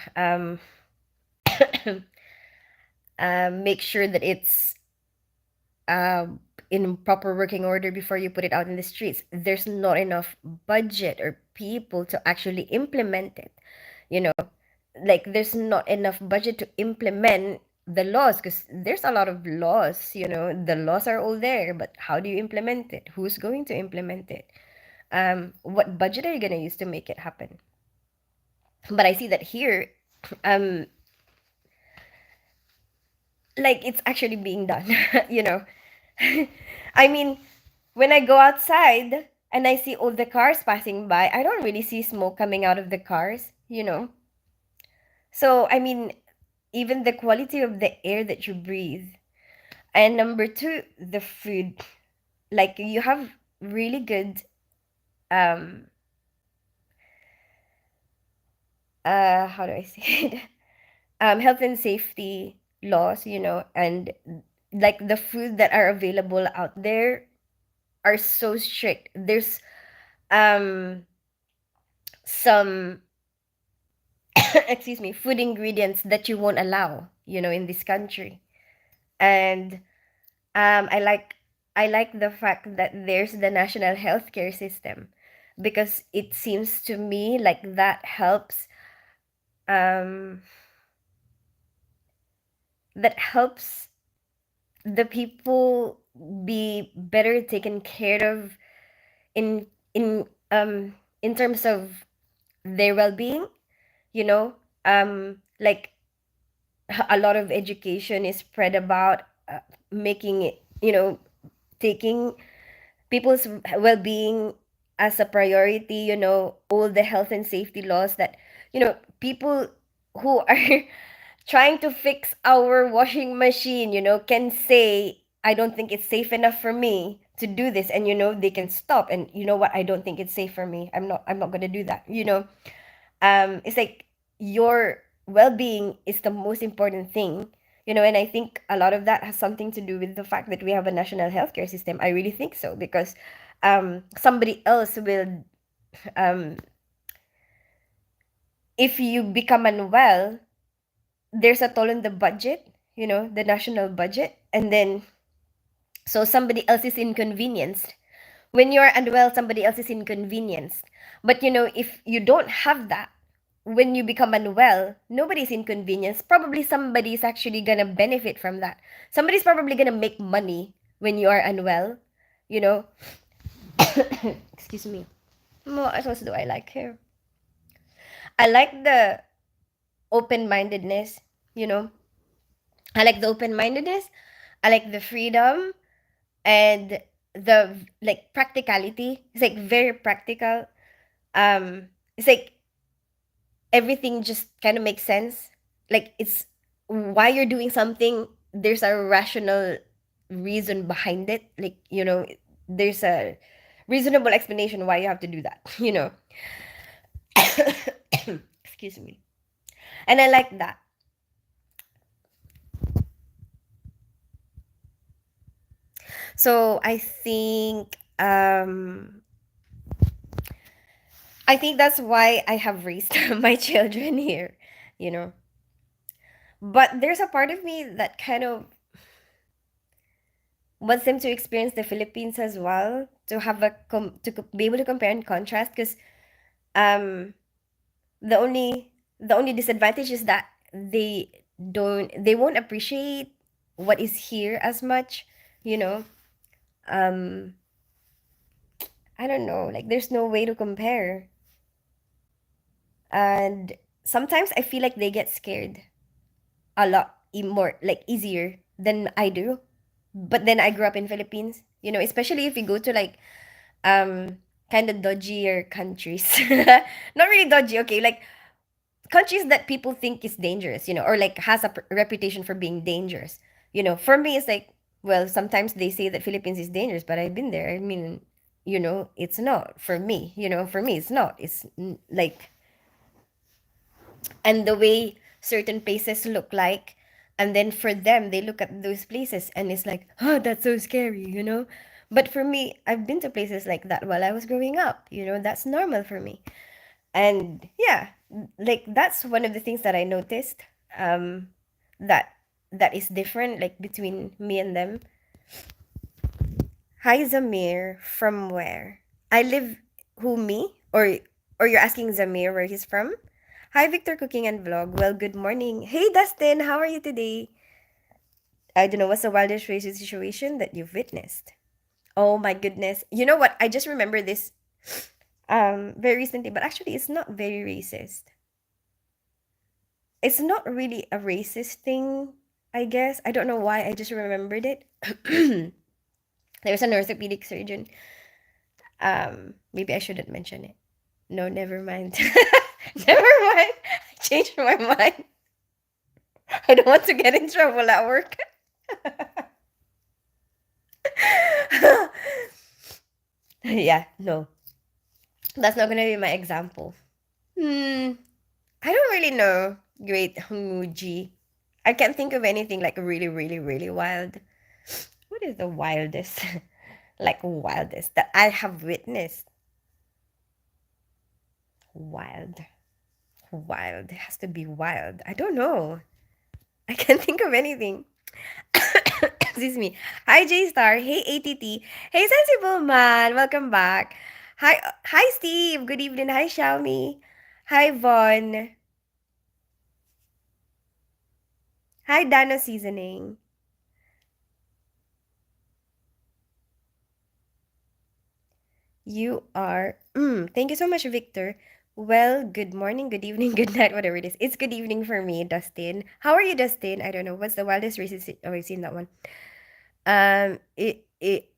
make sure that it's in proper working order before you put it out in the streets. There's not enough budget or people to actually implement it. You know, like there's not enough budget to implement the laws because there's a lot of laws. The laws are all there, but how do you implement it? Who's going to implement it? What budget are you gonna use to make it happen? But I see that here, um, like it's actually being done. you know, I mean, when I go outside and I see all the cars passing by, I don't really see smoke coming out of the cars. So, I mean, even the quality of the air that you breathe. And number two, the food. Like you have really good um how do I say it? Health and safety laws, and like the food that are available out there are so strict. There's um some excuse me, food ingredients that you won't allow, in this country. And I like the fact that there's the national healthcare system because it seems to me like um that helps the people be better taken care of in in in terms of their well-being, like a lot of education is spread about making it, taking people's well-being as a priority, all the health and safety laws that, people who are trying to fix our washing machine, can say, I don't think it's safe enough for me to do this. And, they can stop. And you know what? I don't think it's safe for me. I'm not going to do that. It's like your well-being is the most important thing. And I think a lot of that has something to do with the fact that we have a national healthcare system. I really think so because somebody else will um, if you become unwell, there's a toll on the budget, the national budget, and then so somebody else is inconvenienced. When you're unwell, somebody else is inconvenienced. But if you don't have that, when you become unwell, nobody's inconvenienced. Probably somebody is actually gonna benefit from that. Somebody's probably gonna make money when you are unwell, you know. Excuse me. What else do I like here? I like the open-mindedness, you know. I like the open-mindedness. I like the freedom and the like practicality. It's like very practical. It's like everything just kind of makes sense. Like it's why you're doing something. There's a rational reason behind it. Like, there's a reasonable explanation why you have to do that, Excuse me. And I like that. So I think that's why I have raised my children here, you know. But there's a part of me that kind of wants them to experience the Philippines as well, to have be able to compare and contrast, because um the only disadvantage is that they won't appreciate what is here as much, you know. Um I don't know, like there's no way to compare. And sometimes I feel like they get scared a lot more, like easier than I do. But then I grew up in Philippines, especially if you go to like kind of dodgier countries. Not really dodgy, okay, like countries that people think is dangerous, or like has a reputation for being dangerous. For me it's like, well, sometimes they say that Philippines is dangerous, but I've been there. I mean, it's not for me. For me it's not. It's like, and the way certain places look like, and then for them they look at those places and it's like, oh, that's so scary. But for me, I've been to places like that while I was growing up. That's normal for me. And yeah, like that's one of the things that I noticed, um that is different, like between me and them. Hi Zamir, from where? I live. Who, me? Or you're asking Zamir where he's from? Hi Victor, cooking and vlog. Well, good morning. Hey Dustin, how are you today? I don't know, what's the wildest racist situation that you've witnessed? Oh my goodness. You know what? I just remember this very recently, but actually it's not very racist. It's not really a racist thing, I guess. I don't know why, I just remembered it. There's an orthopedic surgeon. Maybe I shouldn't mention it. No, never mind. Never mind. I changed my mind. I don't want to get in trouble at work. Yeah, no. That's not gonna be my example. I don't really know. Great Humuji. I can't think of anything like really, really, really wild. What is the wildest, like wildest that I have witnessed? Wild. Wild. It has to be wild. I don't know. I can't think of anything. Excuse me. Hi, J Star. Hey, ATT. Hey, Sensible Man. Welcome back. Hi, Steve. Good evening. Hi, Xiaomi. Hi, Vaughn. Hi, Dano Seasoning. You are. Thank you so much, Victor. Well, good morning, good evening, good night, whatever it is. It's good evening for me, Dustin. How are you, Dustin? I don't know. What's the wildest racist? Oh, I've seen that one. I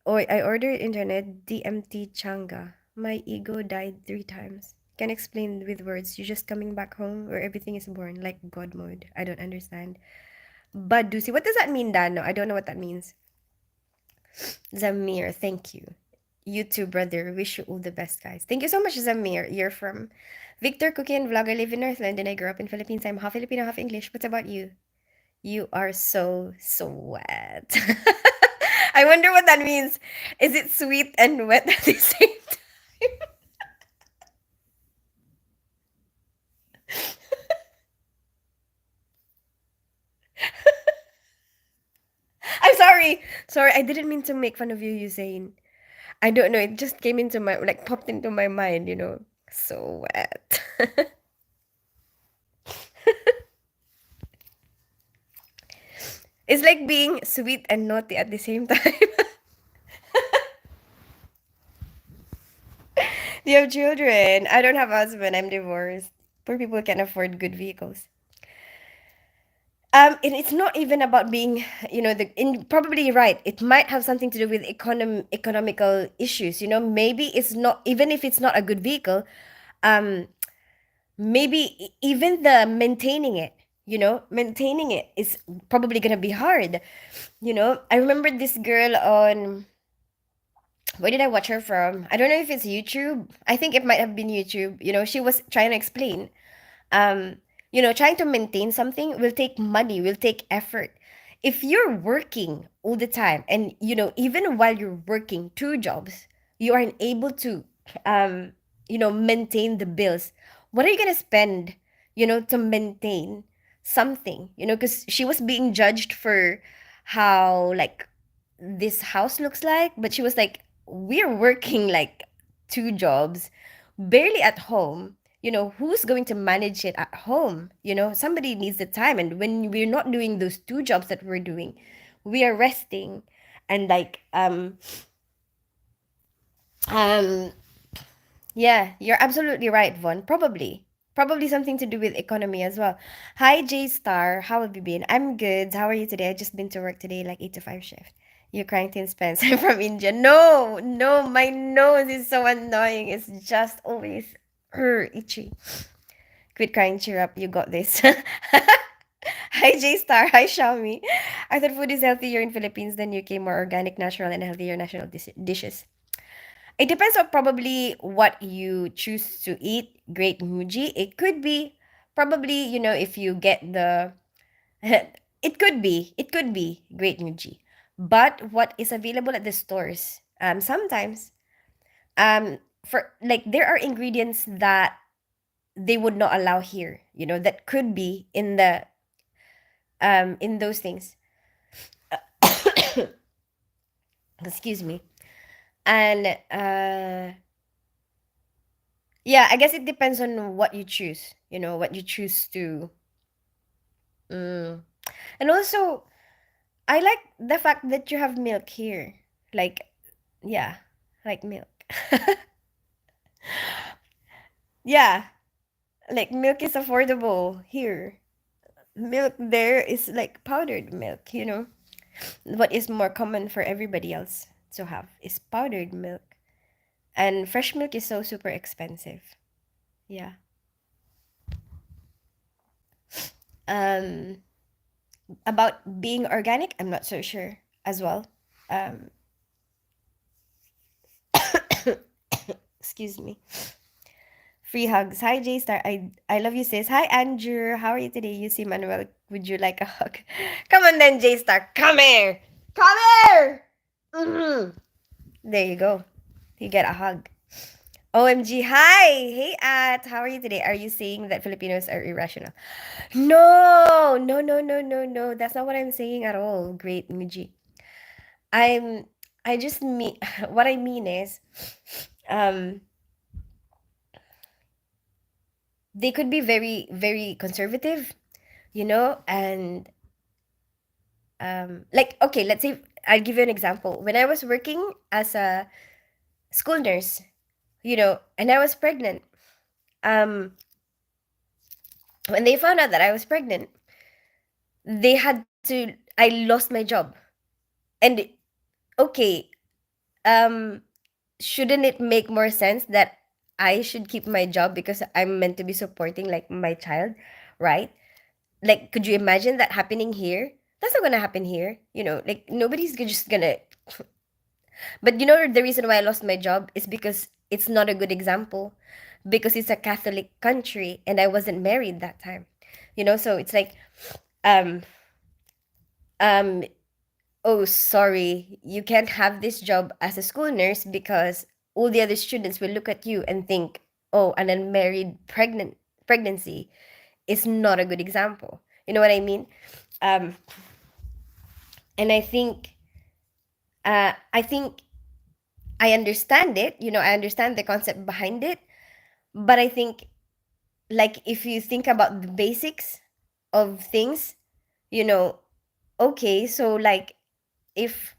ordered internet DMT Changa. My ego died 3 times. Can explain with words. You're just coming back home where everything is born, like God mode. I don't understand. Badusi. What does that mean, Dano? I don't know what that means. Zamir, thank you. You too, brother. Wish you all the best, guys. Thank you so much, Zamir. You're from Victor, cookie and vlog. I live in Northland and I grew up in Philippines. I'm half Filipino, half English. What about you? You are so sweat. I wonder what that means. Is it sweet and wet at the same time? I'm sorry. Sorry, I didn't mean to make fun of you, Usain. I don't know. It just came into my, like, popped into my mind. So wet. It's like being sweet and naughty at the same time. Do you have children? I don't have a husband. I'm divorced. Poor people can't afford good vehicles. And it's not even about being, probably right. It might have something to do with economical issues. Maybe it's not, even if it's not a good vehicle, um, maybe even the maintaining it. maintaining it is probably gonna be hard. I remember this girl on, where did I watch her from? I don't know if it's YouTube. I think it might have been YouTube. She was trying to explain, um trying to maintain something will take money, will take effort. If you're working all the time, and even while you're working two jobs, you aren't able to um maintain the bills. What are you going to spend to maintain something, because she was being judged for how, like, this house looks like, but she was like, we're working like two jobs, barely at home. Who's going to manage it at home? Somebody needs the time. And when we're not doing those two jobs that we're doing, we are resting. And like, um yeah, you're absolutely right, Vaughn. Probably something to do with economy as well. Hi, J Star, how have you been? I'm good. How are you today? I just been to work today, like 8 to 5 shift. You crying to Spence. I'm from India. No, no, my nose is so annoying. It's just always itchy. Quit crying, cheer up. You got this. Hi, J Star. Hi, Xiaomi. I thought food is healthier in Philippines than UK, more organic, natural, and healthier national dishes. It depends on probably what you choose to eat. Great Muji. It could be probably, if you get the it could be Great Muji. But what is available at the stores, sometimes, for like, there are ingredients that they would not allow here, that could be in those things. Excuse me. And yeah, I guess it depends on what you choose, what you choose to. Mm. And also, I like the fact that you have milk here. Like, yeah, like milk. Yeah, like milk is affordable here. Milk there is like powdered milk. What is more common for everybody else to have is powdered milk. And fresh milk is so super expensive. Yeah. Um, about being organic, I'm not so sure as well. Um, excuse me. Free hugs. Hi, J Star. I love you, sis. Hi, Andrew. How are you today? You see Manuel. Would you like a hug? Come on then, J Star. Come here. Come here. Mhm. There you go. You get a hug. OMG. Hi. Hey, At. How are you today? Are you saying that Filipinos are irrational? No. No, no, no, no, no. That's not what I'm saying at all. Great, Muji. I'm I just mean what I mean is, um they could be very, very conservative, and like, okay, let's say I'll give you an example. When I was working as a school nurse, and I was pregnant, um when they found out that I was pregnant, they had to I lost my job. And okay, um shouldn't it make more sense that I should keep my job because I'm meant to be supporting, like, my child, right? Like, could you imagine that happening here? That's not gonna happen here. Like, nobody's just gonna. But the reason why I lost my job is because it's not a good example, because it's a Catholic country and I wasn't married that time. So it's like, um um oh, sorry, you can't have this job as a school nurse because all the other students will look at you and think, oh, an unmarried pregnancy is not a good example. You know what I mean? Um, and I think I understand it. I understand the concept behind it, but I think, like, if you think about the basics of things, you know, okay, so, like, if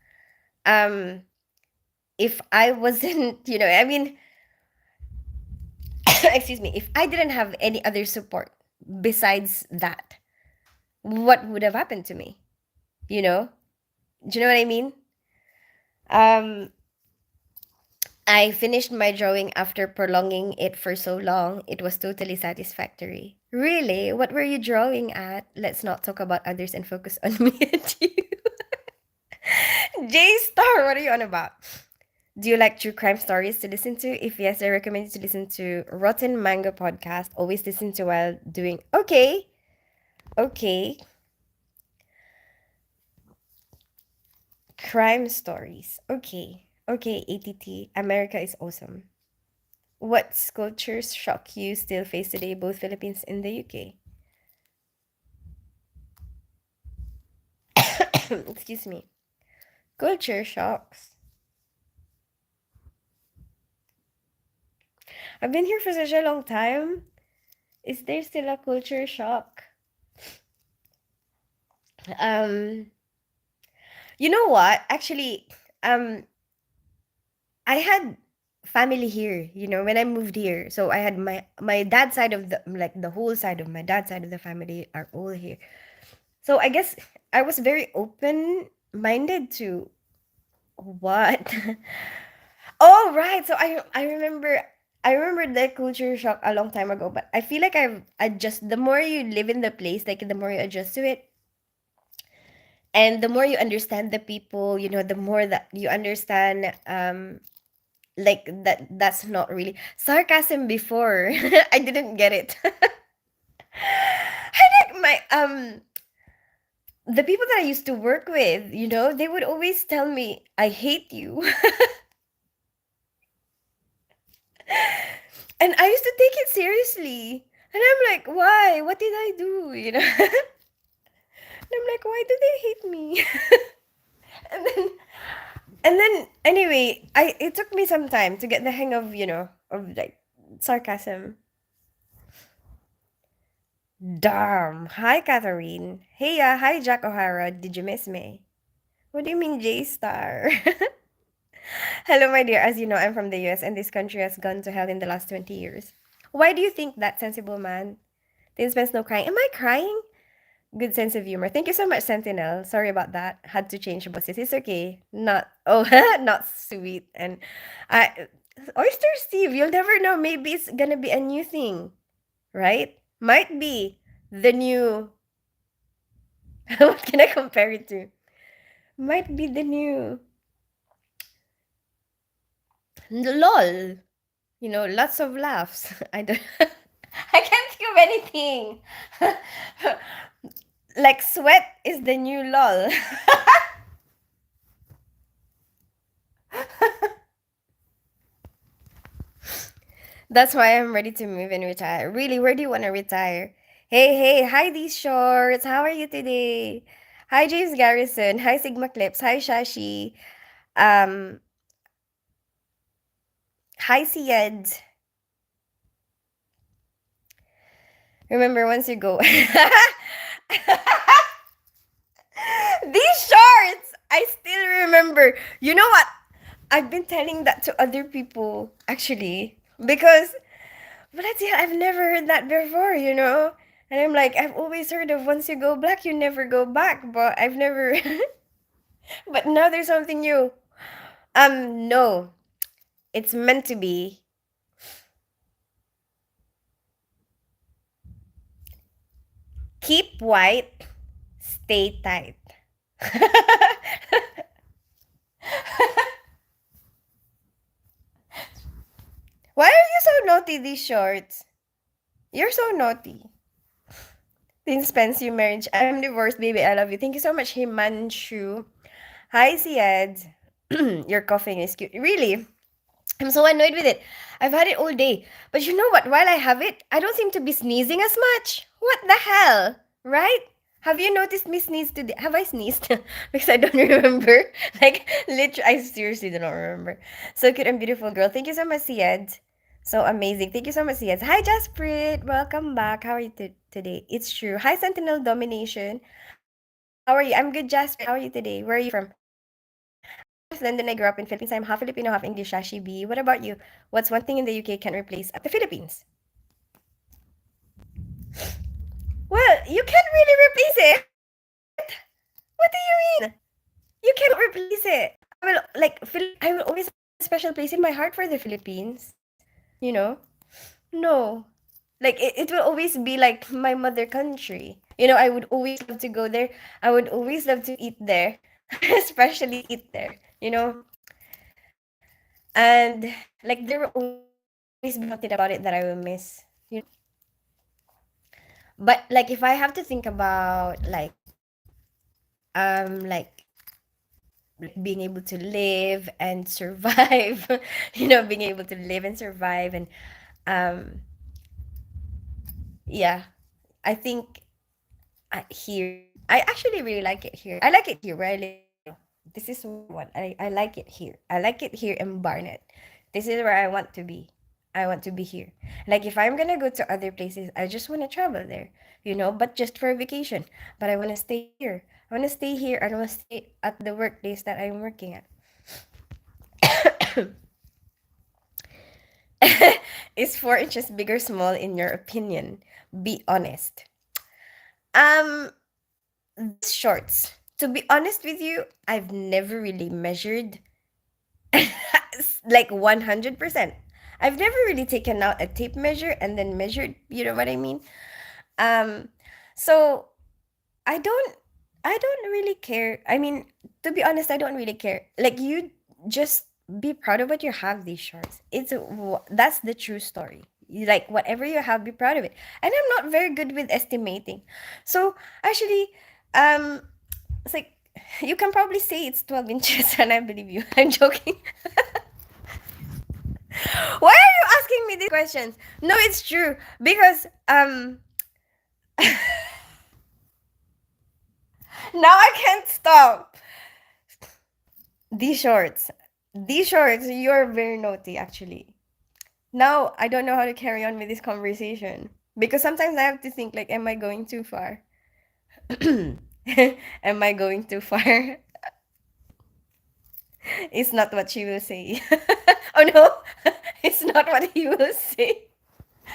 um if I wasn't, I mean, excuse me, if I didn't have any other support besides that, what would have happened to me? You know? Do you know what I mean? Um I finished my drawing after prolonging it for so long. It was totally satisfactory. Really? What were you drawing at? Let's not talk about others and focus on me and you. J Star, what are you on about? Do you like true crime stories to listen to? If yes, I recommend you to listen to Rotten Mango podcast. Always listen to while doing. Okay, okay. Crime stories. Okay, okay. ATT. America is awesome. What cultures shock you still face today, both Philippines and the UK? Excuse me. Culture shocks. I've been here for such a long time. Is there still a culture shock? Um, you know what? Actually, um, I had family here, when I moved here. So I had my dad's side of the whole side of my dad's side of the family are all here. So I guess I was very open minded to what. Oh right. So I remember the culture shock a long time ago, but I feel like I've adjust the more you live in the place, like the more you adjust to it, and the more you understand the people, the more that you understand like that's not really sarcasm before. I didn't get it. I like the people that I used to work with, they would always tell me, I hate you. And I used to take it seriously. And I'm like, why? What did I do? And I'm like, why do they hate me? and then and then anyway, I it took me some time to get the hang of, of like sarcasm. Damn. Hi, Catherine. Hey, hi, Jack O'Hara. Did you miss me? What do you mean, J Star? Hello, my dear. As you know, I'm from the US and this country has gone to hell in the last 20 years. Why do you think that, sensible man? Didn't spend no crying. Am I crying? Good sense of humor. Thank you so much, Sentinel. Sorry about that. Had to change bosses. It's okay. Not, oh, not sweet. And I, Oyster Steve, you'll never know. Maybe it's gonna be a new thing, right? Might be the new, what can I compare it to? Might be the new lol. Lots of laughs. I don't. I can't think of anything. Like sweat is the new lol. That's why I'm ready to move and retire. Really, where do you want to retire? Hey, hey, hi, these shorts. How are you today? Hi, James Garrison. Hi, Sigma Clips. Hi, Shashi. Um, hi, Sied. Remember, once you go. These shorts! I still remember. You know what? I've been telling that to other people, actually. Because, but I've never heard that before. And I'm like, I've always heard of once you go black, you never go back. But I've never. But now there's something new. No. It's meant to be. Keep white, stay tight. Why are you so naughty, these shorts? You're so naughty. Didn't Spence you marriage. I'm divorced, baby. I love you. Thank you so much, Himanshu. Hi, Siad. Your coughing is cute. Really? I'm so annoyed with it. I've had it all day. But you know what? While I have it, I don't seem to be sneezing as much. What the hell? Right? Have you noticed me sneeze today? Have I sneezed? Because I don't remember. Like, literally, I seriously do not remember. So cute and beautiful girl. Thank you so much, Siad. So amazing. Thank you so much, Siad. Hi, Jasprit. Welcome back. How are you today? It's true. Hi, Sentinel Domination. How are you? I'm good, Jasprit. How are you today? Where are you from? I'm from London. I grew up in Philippines. I'm half Filipino, half English, Shashi B. What about you? What's one thing in the UK can replace the Philippines? Well, you can't really replace it. What do you mean? You cannot replace it. I will always special place in my heart for the Philippines. You know? No. Like it will always be like my mother country. I would always love to go there. I would always love to eat there. Especially eat there, And like there will always be something about it that I will miss. But like if I have to think about like being able to live and survive, being able to live and survive and um yeah, I think here I actually really like it here. I like it here where I live. This is what I want. I like it here. I like it here in Barnet. This is where I want to be. I want to be here. Like if I'm gonna go to other places, I just want to travel there, but just for a vacation. But I want to stay here. I want to stay here. I don't want to stay at the workplace that I'm working at. Is 4 inches big or small in your opinion? Be honest. Um, these shorts. To be honest with you, I've never really measured like 100%. I've never really taken out a tape measure and then measured, you know what I mean? Um, so I don't I don't really care. I mean, to be honest, I don't really care. Like you just be proud of what you have these shorts. That's the true story. Like whatever you have, be proud of it. And I'm not very good with estimating. So actually, um it's like you can probably say it's 12 inches and I believe you. I'm joking. Why are you asking me these questions? No, it's true because now I can't stop. These shorts. These shorts, you're very naughty actually. Now I don't know how to carry on with this conversation because sometimes I have to think like am I going too far? Am I going too far? It's not what she will say. Oh no, it's not what he will say.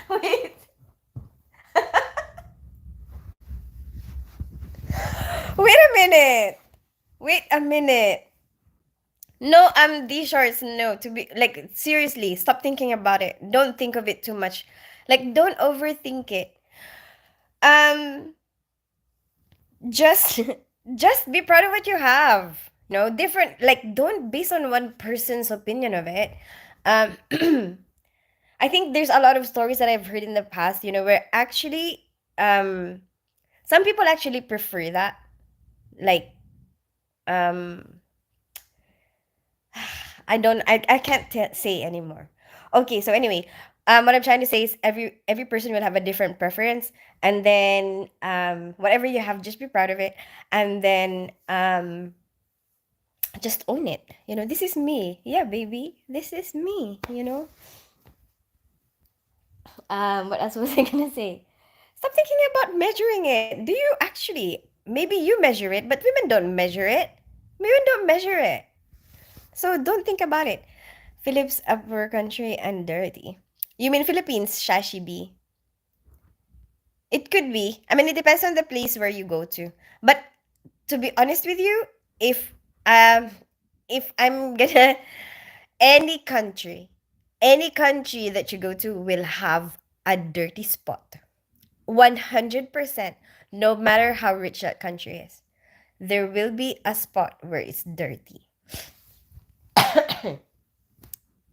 Wait, wait a minute. Wait a minute. No, these shorts, no, to be like seriously, stop thinking about it. Don't think of it too much. Like don't overthink it. Um just just be proud of what you have. No, different like don't base on one person's opinion of it. Um I think there's a lot of stories that I've heard in the past, where actually some people actually prefer that. Like um I can't say anymore. Okay, so anyway, what I'm trying to say is every person will have a different preference, and then whatever you have, just be proud of it, and then just own it. This is me. Yeah, baby, this is me. What else was I gonna say? Stop thinking about measuring it. Do you actually? Maybe you measure it, but women don't measure it. Women don't measure it. So don't think about it. Philippines a poor country and dirty. You mean Philippines, Shashi B? It could be. I mean, it depends on the place where you go to. But to be honest with you, if um if I'm gonna any country that you go to will have a dirty spot. 100%. No matter how rich that country is, there will be a spot where it's dirty.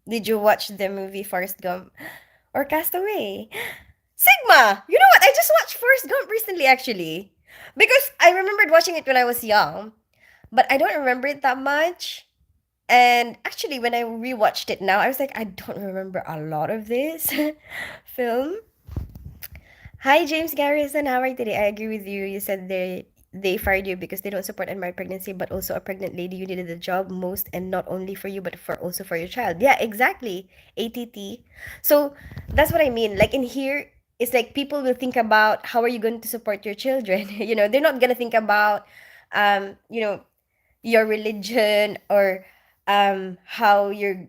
Did you watch the movie Forrest Gump or Castaway? Sigma! You know what? I just watched Forrest Gump recently, actually. Because I remembered watching it when I was young, but I don't remember it that much. And actually, when I rewatched it now, I was like, I don't remember a lot of this film. Hi, James Garrison. How are you today? I agree with you. You said they fired you because they don't support unmarried pregnancy, but also a pregnant lady. You needed the job most, and not only for you, but for also for your child. Yeah, exactly. ATT. So that's what I mean. Like in here, it's like people will think about how are you going to support your children. They're not gonna think about, um, you know, your religion or how you're,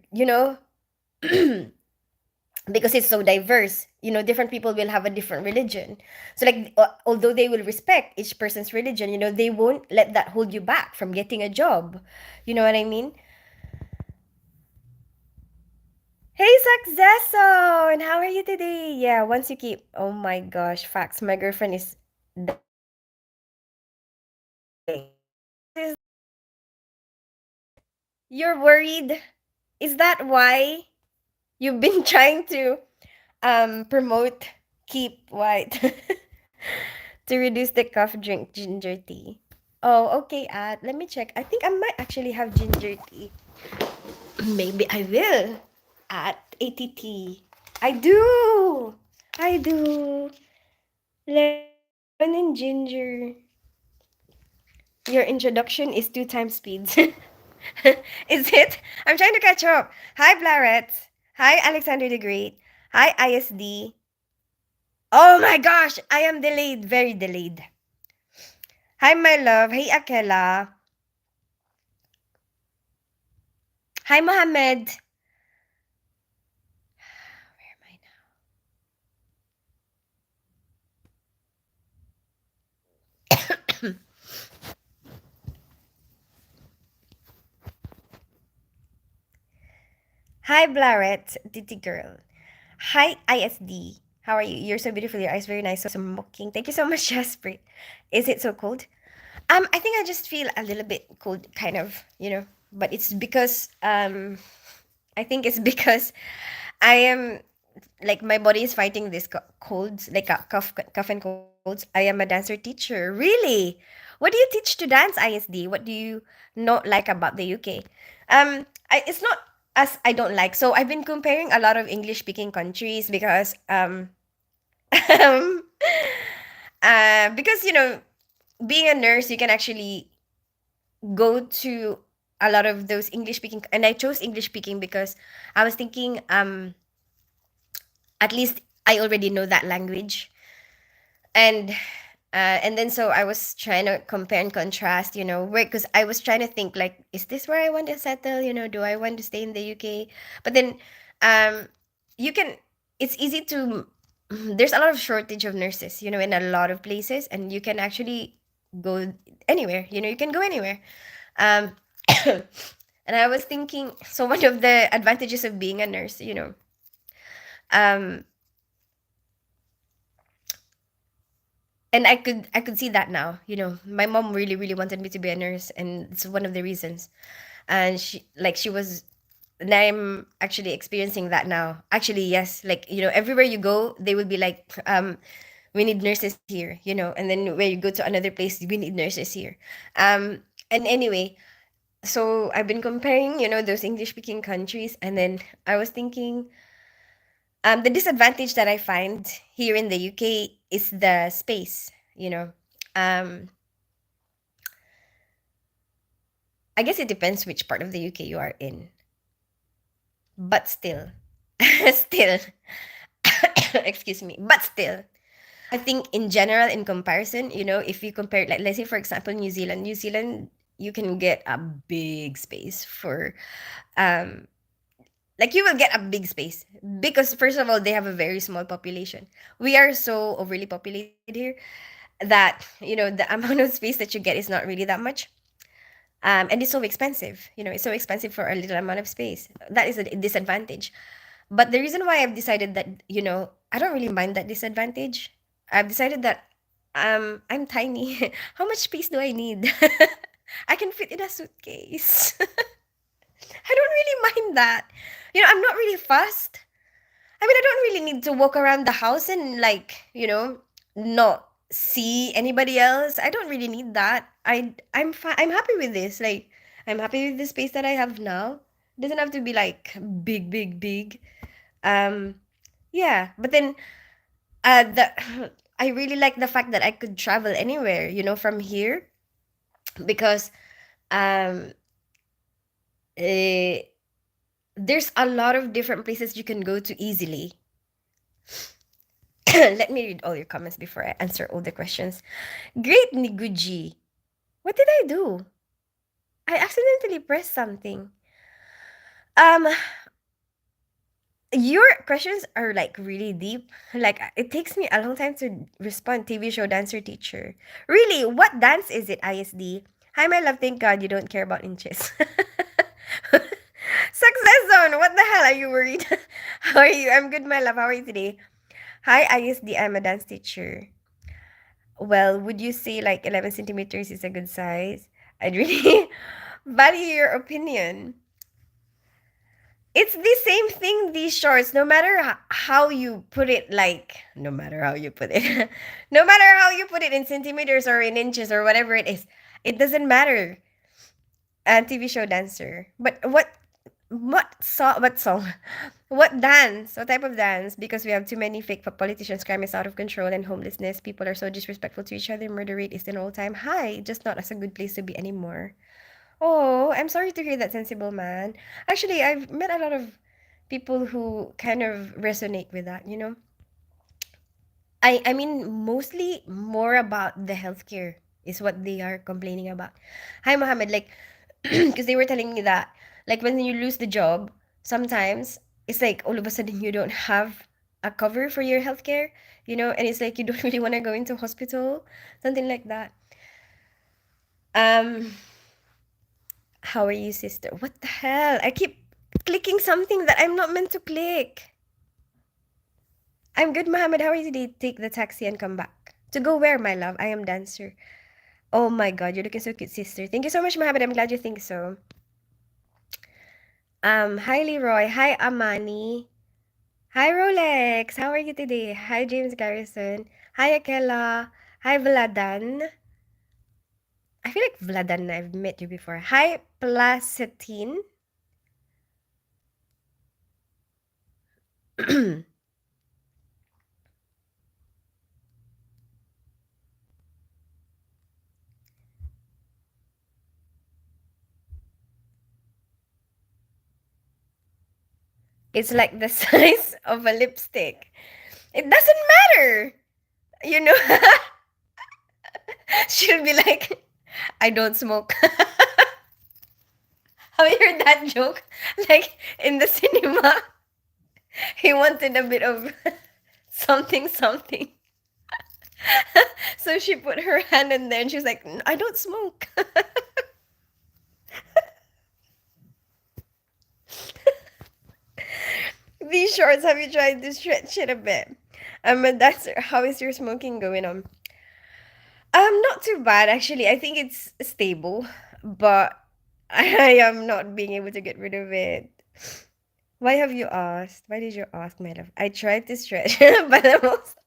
because it's so diverse, different people will have a different religion. So like although they will respect each person's religion, they won't let that hold you back from getting a job. You know what I mean? Hey, Success Zone! How are you today? Yeah, once you keep. Oh my gosh, facts. My girlfriend is dying. What is. You're worried? Is that why you've been trying to promote keep white to reduce the cough? Drink ginger tea. Oh, okay. Let me check. I think I might actually have ginger tea. Maybe I will at ATT. I do. I do. Lemon and ginger. Your introduction is two times speeds. Is it? I'm trying to catch up. Hi, Blaret. Hi, Alexander the Great. Hi, ISD. Oh my gosh, I am delayed. Very delayed. Hi, my love. Hey, Akela. Hi, Mohammed. Where am I now? Hi, Blaret, Titi girl. Hi, ISD. How are you? You're so beautiful. Your eyes very nice. So smoking. Thank you so much, Jasper. Is it so cold? I think I just feel a little bit cold, kind of, but it's because I think it's because I am like my body is fighting this colds, like cough and colds. I am a dancer teacher. Really? What do you teach to dance, ISD? What do you not like about the UK? It's not as I don't like. So I've been comparing a lot of English speaking countries because um, because being a nurse, you can actually go to a lot of those English speaking, and I chose English speaking because I was thinking at least I already know that language. And then so I was trying to compare and contrast, where, because I was trying to think like, is this where I want to settle? Do I want to stay in the UK? But then um you can it's easy to there's a lot of shortage of nurses, in a lot of places, and you can actually go anywhere, you can go anywhere. um and I was thinking, so one of the advantages of being a nurse, um and I could see that now. My mom really really wanted me to be a nurse, and it's one of the reasons. And she was, and I'm actually experiencing that now. Actually, yes, like, everywhere you go, they would be like, we need nurses here, and then where you go to another place, we need nurses here. And anyway, so I've been comparing, those English speaking countries, and then I was thinking, the disadvantage that I find here in the UK is the space. um I guess it depends which part of the UK you are in, but still, still, excuse me, but still, I think in general, in comparison, if you compare, like, let's say for example, New Zealand, you can get a big space for, um, like, you will get a big space because first of all, they have a very small population. We are so overly populated here that the amount of space that you get is not really that much. And it's so expensive. It's so expensive for a little amount of space. That is a disadvantage. But the reason why I've decided that, I don't really mind that disadvantage. I've decided that I'm tiny. How much space do I need? I can fit in a suitcase. I don't really mind that. I'm not really fast. I mean, I don't really need to walk around the house and, like, not see anybody else. I don't really need that. I'm happy with this. Like, I'm happy with the space that I have now. It doesn't have to be like big, big, big. Um, yeah. But then the I really like the fact that I could travel anywhere, from here, because um eh, there's a lot of different places you can go to easily. Let me read all your comments before I answer all the questions. Great, Niguji. What did I do? I accidentally pressed something. Um, your questions are like really deep. Like, it takes me a long time to respond. TV show dancer teacher. Really? What dance is it, ISD? Hi, my love. Thank God you don't care about inches. Success zone. What the hell? Are you worried? How are you? I'm good, my love. How are you today? Hi, ISD. I'm a dance teacher. Well, would you say like 11 centimeters is a good size? I'd really value your opinion. It's the same thing, these shorts, no matter how you put it, like, no matter how you put it, no matter how you put it in centimeters or in inches or whatever it is, it doesn't matter. TV show dancer. But what song? What dance? What type of dance? Because we have too many fake politicians, crime is out of control, and homelessness. People are so disrespectful to each other. Murder rate is an all-time high. Just not as a good place to be anymore. Oh, I'm sorry to hear that, sensible man. Actually, I've met a lot of people who kind of resonate with that, you know? I mean, mostly more about the healthcare is what they are complaining about. Hi, Mohammed. Like, because they were telling me that, like, when you lose the job, sometimes it's like all of a sudden you don't have a cover for your healthcare, you know, and it's like you don't really want to go into hospital, something like that. Um, how are you, sister? What the hell? I keep clicking something that I'm not meant to click. I'm good, Mohammed. How are you today? Take the taxi and come back. To go where, my love? I am dancer. Oh my god, you're looking so cute, sister. Thank you so much, Mohammed. I'm glad you think so. Hi Leroy. Hi Amani. Hi Rolex. How are you today? Hi James Garrison. Hi Akela. Hi Vladan. I feel like Vladan, I've met you before. Hi Placetine. It's like the size of a lipstick. It doesn't matter. You know, she'll be like, I don't smoke. Have you heard that joke? Like in the cinema, he wanted a bit of something, something. So she put her hand in there and she was like, I don't smoke. These shorts, have you tried to stretch it a bit? But that's how is your smoking going on? Not too bad actually. I think it's stable, but I am not being able to get rid of it. Why have you asked? Why did you ask, my love? I tried to stretch, but the most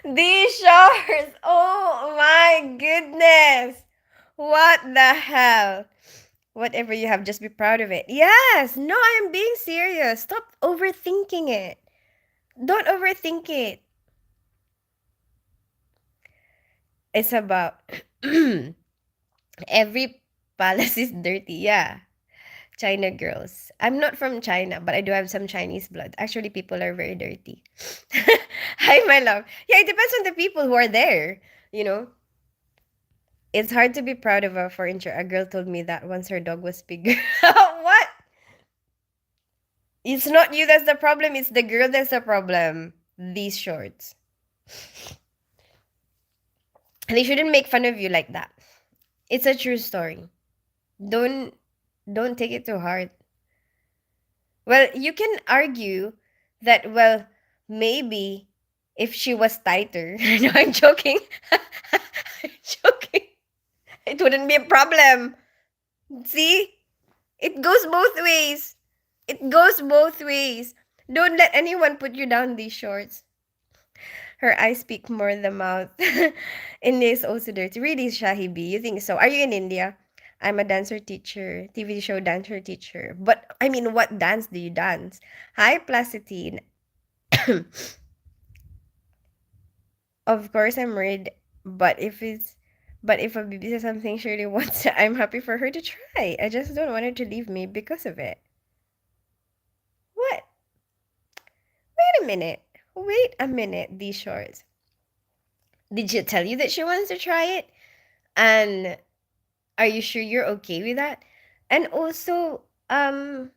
these shorts. Oh my goodness! What the hell? Whatever you have, just be proud of it. Yes. No, I am being serious. Stop overthinking it. Don't overthink it. It's about every palace is dirty. Yeah. China girls. I'm not from China, but I do have some Chinese blood. Actually, people are very dirty. Hi, my love. Yeah, it depends on the people who are there. You know, it's hard to be proud of a foreigner. A girl told me that once her dog was bigger. What? It's not you that's the problem. It's the girl that's the problem. These shorts. They shouldn't make fun of you like that. It's a true story. Don't don't take it too hard. Well, you can argue that, well, maybe if she was tighter. No, I'm joking. I'm joking. It wouldn't be a problem. See? It goes both ways. It goes both ways. Don't let anyone put you down these shorts. Her eyes speak more than the mouth. India is also dirty. Really, Shahibi? You think so? Are you in India? I'm a dancer teacher, TV show dancer teacher. But I mean, what dance do you dance? Hi, Placitine. Of course, I'm worried, but if a baby says something she really wants, I'm happy for her to try. I just don't want her to leave me because of it. What? Wait a minute. Wait a minute, these shorts. Did she tell you that she wants to try it? And are you sure you're okay with that? And also, why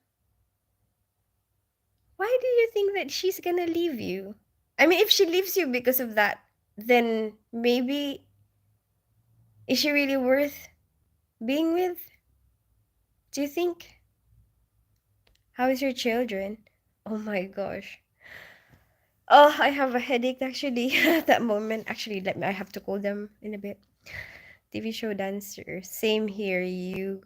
do you think that she's gonna leave you? I mean, if she leaves you because of that, then maybe is she really worth being with? Do you think? How is your children? Oh my gosh. Oh, I have a headache actually at that moment. Actually, let me I have to call them in a bit. TV show dancer. Same here, you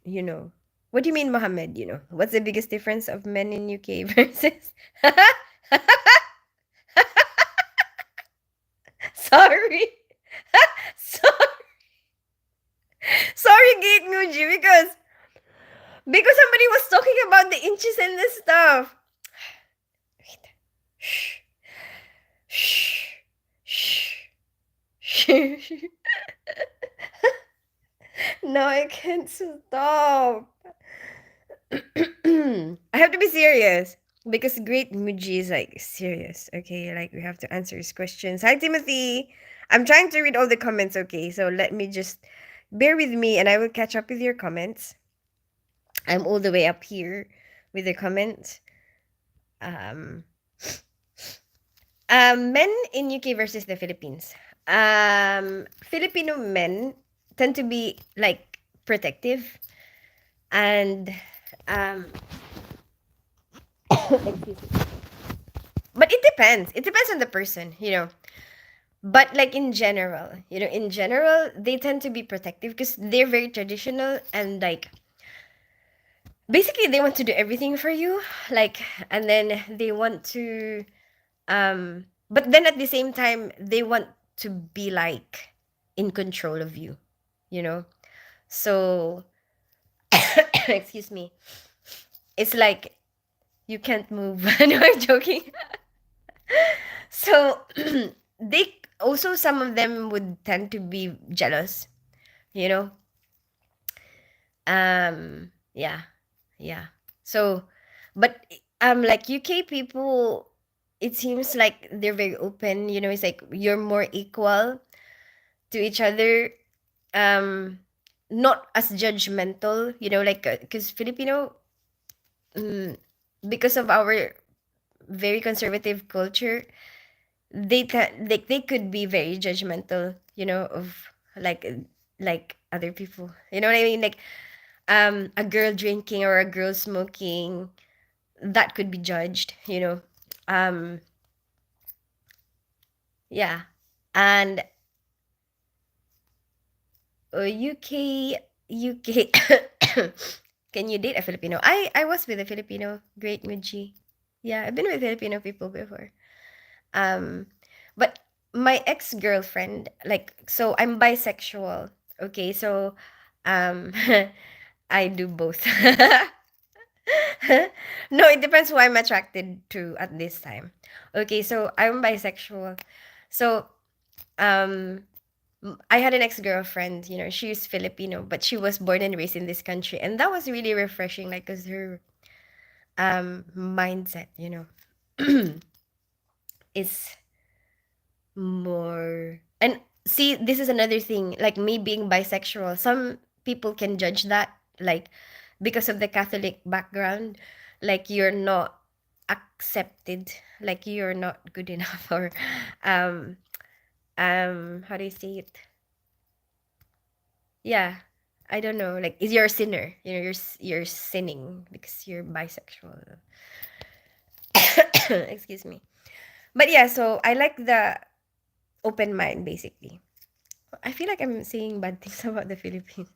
know. What do you mean, Mohammed? You know. What's the biggest difference of men in UK versus Sorry. sorry. Sorry, Gate Muji, because somebody was talking about the inches and the stuff. Wait. Shh. Shh. Shh. Shh. No, I can't stop. I have to be serious because Great Muji is like serious. Okay, like we have to answer his questions. Hi, Timothy. I'm trying to read all the comments. Okay, so let me just bear with me, and I will catch up with your comments. I'm all the way up here with the comments. Um, Men in UK versus the Philippines. Filipino men tend to be like protective and um, excuse me. But it depends. It depends on the person, you know. But like in general, they tend to be protective because they're very traditional and like basically they want to do everything for you, like, and then they want to but then at the same time they want to be like in control of you, you know. So excuse me. It's like you can't move. No, I'm joking. So they also some of them would tend to be jealous, you know. Yeah. Yeah. So but like UK people, it seems like they're very open, you know. It's like you're more equal to each other, um not as judgmental, you know, like because Filipino, mm, because of our very conservative culture, like they could be very judgmental, you know, of like like other people, you know what I mean, like a girl drinking or a girl smoking, that could be judged, you know. um yeah. And UK can you date a Filipino? I was with a Filipino. Great Muji. Yeah, I've been with Filipino people before. um but my ex-girlfriend, like, so I'm bisexual. Okay, so um I do both. No, it depends who I'm attracted to at this time. Okay, so I'm bisexual. So um I had an ex-girlfriend, you know, she's Filipino, but she was born and raised in this country, and that was really refreshing, like, cause her mindset, you know, is more. And see, this is another thing, like me being bisexual. Some people can judge that, like, because of the Catholic background, like you're not accepted, like you're not good enough, or um how do you say it? Yeah, I don't know. Like, is you're a sinner? You know, you're sinning because you're bisexual. Excuse me. But yeah, so I like the open mind, basically. I feel like I'm saying bad things about the Philippines,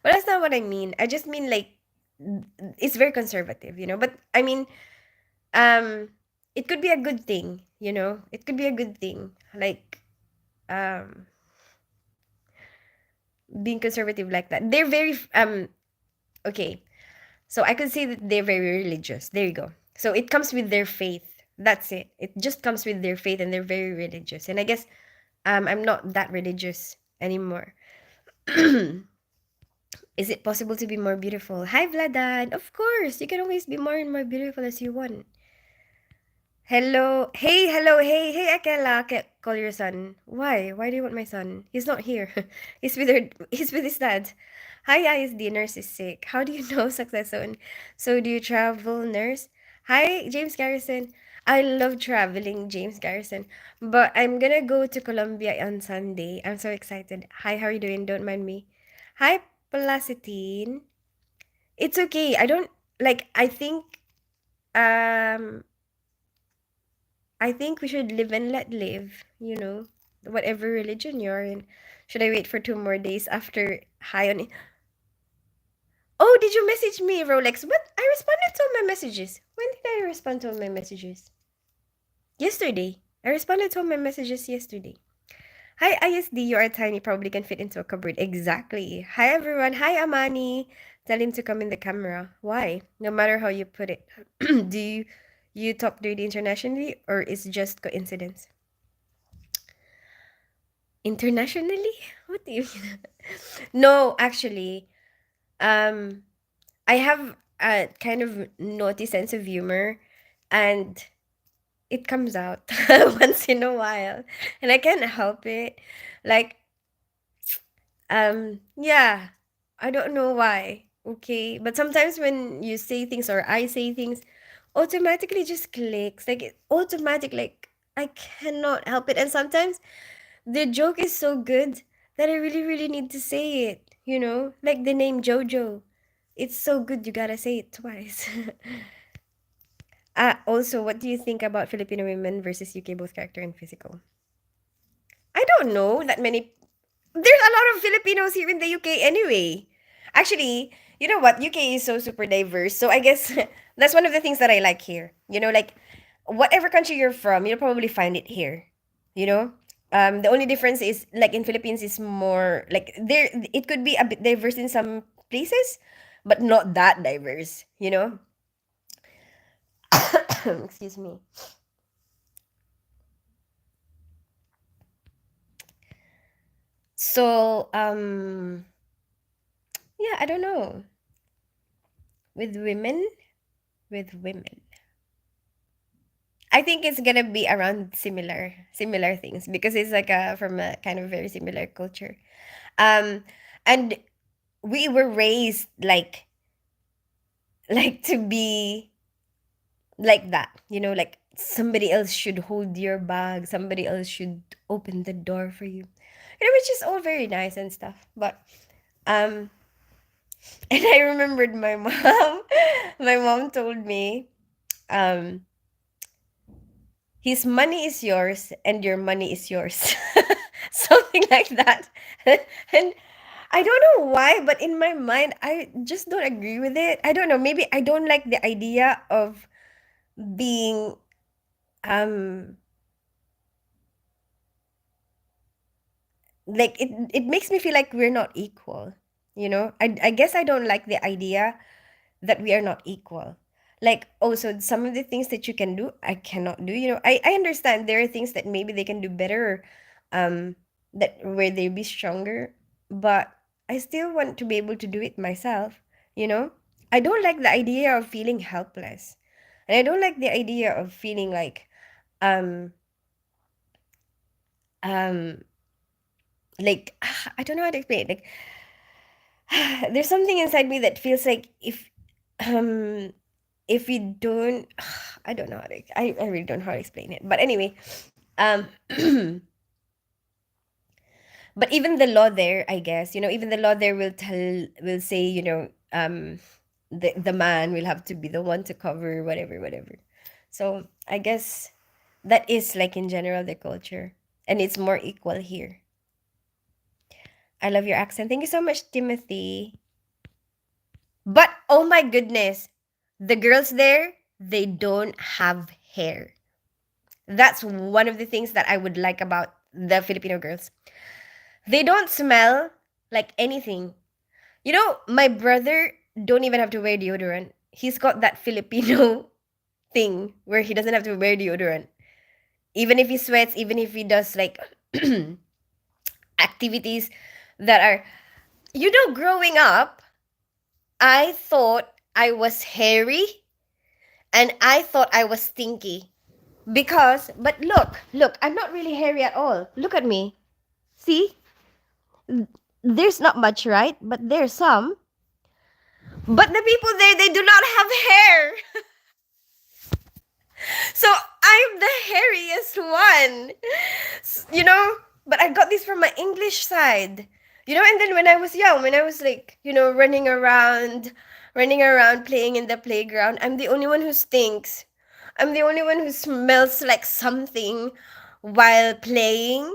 but that's not what I mean. I just mean like it's very conservative, you know. But I mean, um, it could be a good thing, you know. It could be a good thing, like um, being conservative like that. They're very okay. So I could say that they're very religious. There you go. So it comes with their faith. That's it. It just comes with their faith, and they're very religious. And I guess I'm not that religious anymore. Is it possible to be more beautiful? Hi, Vladan. Of course, you can always be more and more beautiful as you want. Hello. Hey, hello. Hey, hey, Akela. Call your son. Why? Why do you want my son? He's not here. He's with his dad. Hi, ISD. Nurse is sick. How do you know success zone? So do you travel, nurse? Hi, James Garrison. I love traveling, James Garrison. But I'm gonna go to Colombia on Sunday. I'm so excited. Hi, how are you doing? Don't mind me. Hi, Placitine. It's okay. I don't. like um I think we should live and let live, whatever religion you're in. Should I wait for 2 more days after high on? Oh, did you message me, Rolex? What? I responded to all my messages. When did I respond to all my messages? Yesterday. I responded to all my messages yesterday. Hi, ISD. You are tiny. Probably can fit into a cupboard. Exactly. Hi, everyone. Hi, Amani. Tell him to come in the camera. Why? No matter how you put it. Do you talk dirty internationally or is just coincidence? Internationally? What do you mean? No, actually, um, I have a kind of naughty sense of humor, and it comes out once in a while, and I can't help it. Like, yeah, I don't know why. Okay, but sometimes when you say things or I say things, automatically just clicks. Like it automatic. Like I cannot help it, and sometimes the joke is so good that I really, really need to say it. Like the name Jojo. It's so good you gotta say it twice. Also, what do you think about Filipino women versus UK, both character and physical? I don't know that many. There's a lot of Filipinos here in the UK anyway. Actually, you know what? UK is so super diverse. So I guess that's one of the things that I like here. Like whatever country you're from, you'll probably find it here. You know? The only difference is like in Philippines is more like there it could be a bit diverse in some places, but not that diverse. Excuse me. So, yeah, I don't know. With women, with women. I think it's gonna be around similar things because it's like from a kind of very similar culture. Um, and we were raised like to be like that, like somebody else should hold your bag, somebody else should open the door for you, which is all very nice and stuff. But um, and I remembered my mom. My mom told me, um, his money is yours and your money is yours. Something like that. And I don't know why, but in my mind, I just don't agree with it. I don't know. Maybe I don't like the idea of being, um, like it makes me feel like we're not equal. I guess I don't like the idea that we are not equal. Like also some of the things that you can do, I cannot do. I understand there are things that maybe they can do better, um, that where they be stronger, but I still want to be able to do it myself, you know? I don't like the idea of feeling helpless. And I don't like the idea of feeling um um I don't know how to explain it. Like there's something inside me that feels like um if we don't I don't know I really don't know how to explain it, but anyway, um but even the law there, I guess, even the law there will say, the man will have to be the one to cover whatever. So I guess that is like in general the culture, and it's more equal here. I love your accent. Thank you so much, Timothy. But oh my goodness, the girls there, they don't have hair. That's one of the things that I would like about the Filipino girls. They don't smell like anything. My brother don't even have to wear deodorant. He's got that Filipino thing where he doesn't have to wear deodorant. Even if he sweats, even if he does like activities that are, growing up, I thought I was hairy and I thought I was stinky. But look, I'm not really hairy at all. Look at me. See? There's not much, right? But there's some. But the people there, they do not have hair. So I'm the hairiest one. You know? But I got this from my English side. And then when I was young, when I was like, running around running around playing in the playground. I'm the only one who stinks. I'm the only one who smells like something while playing,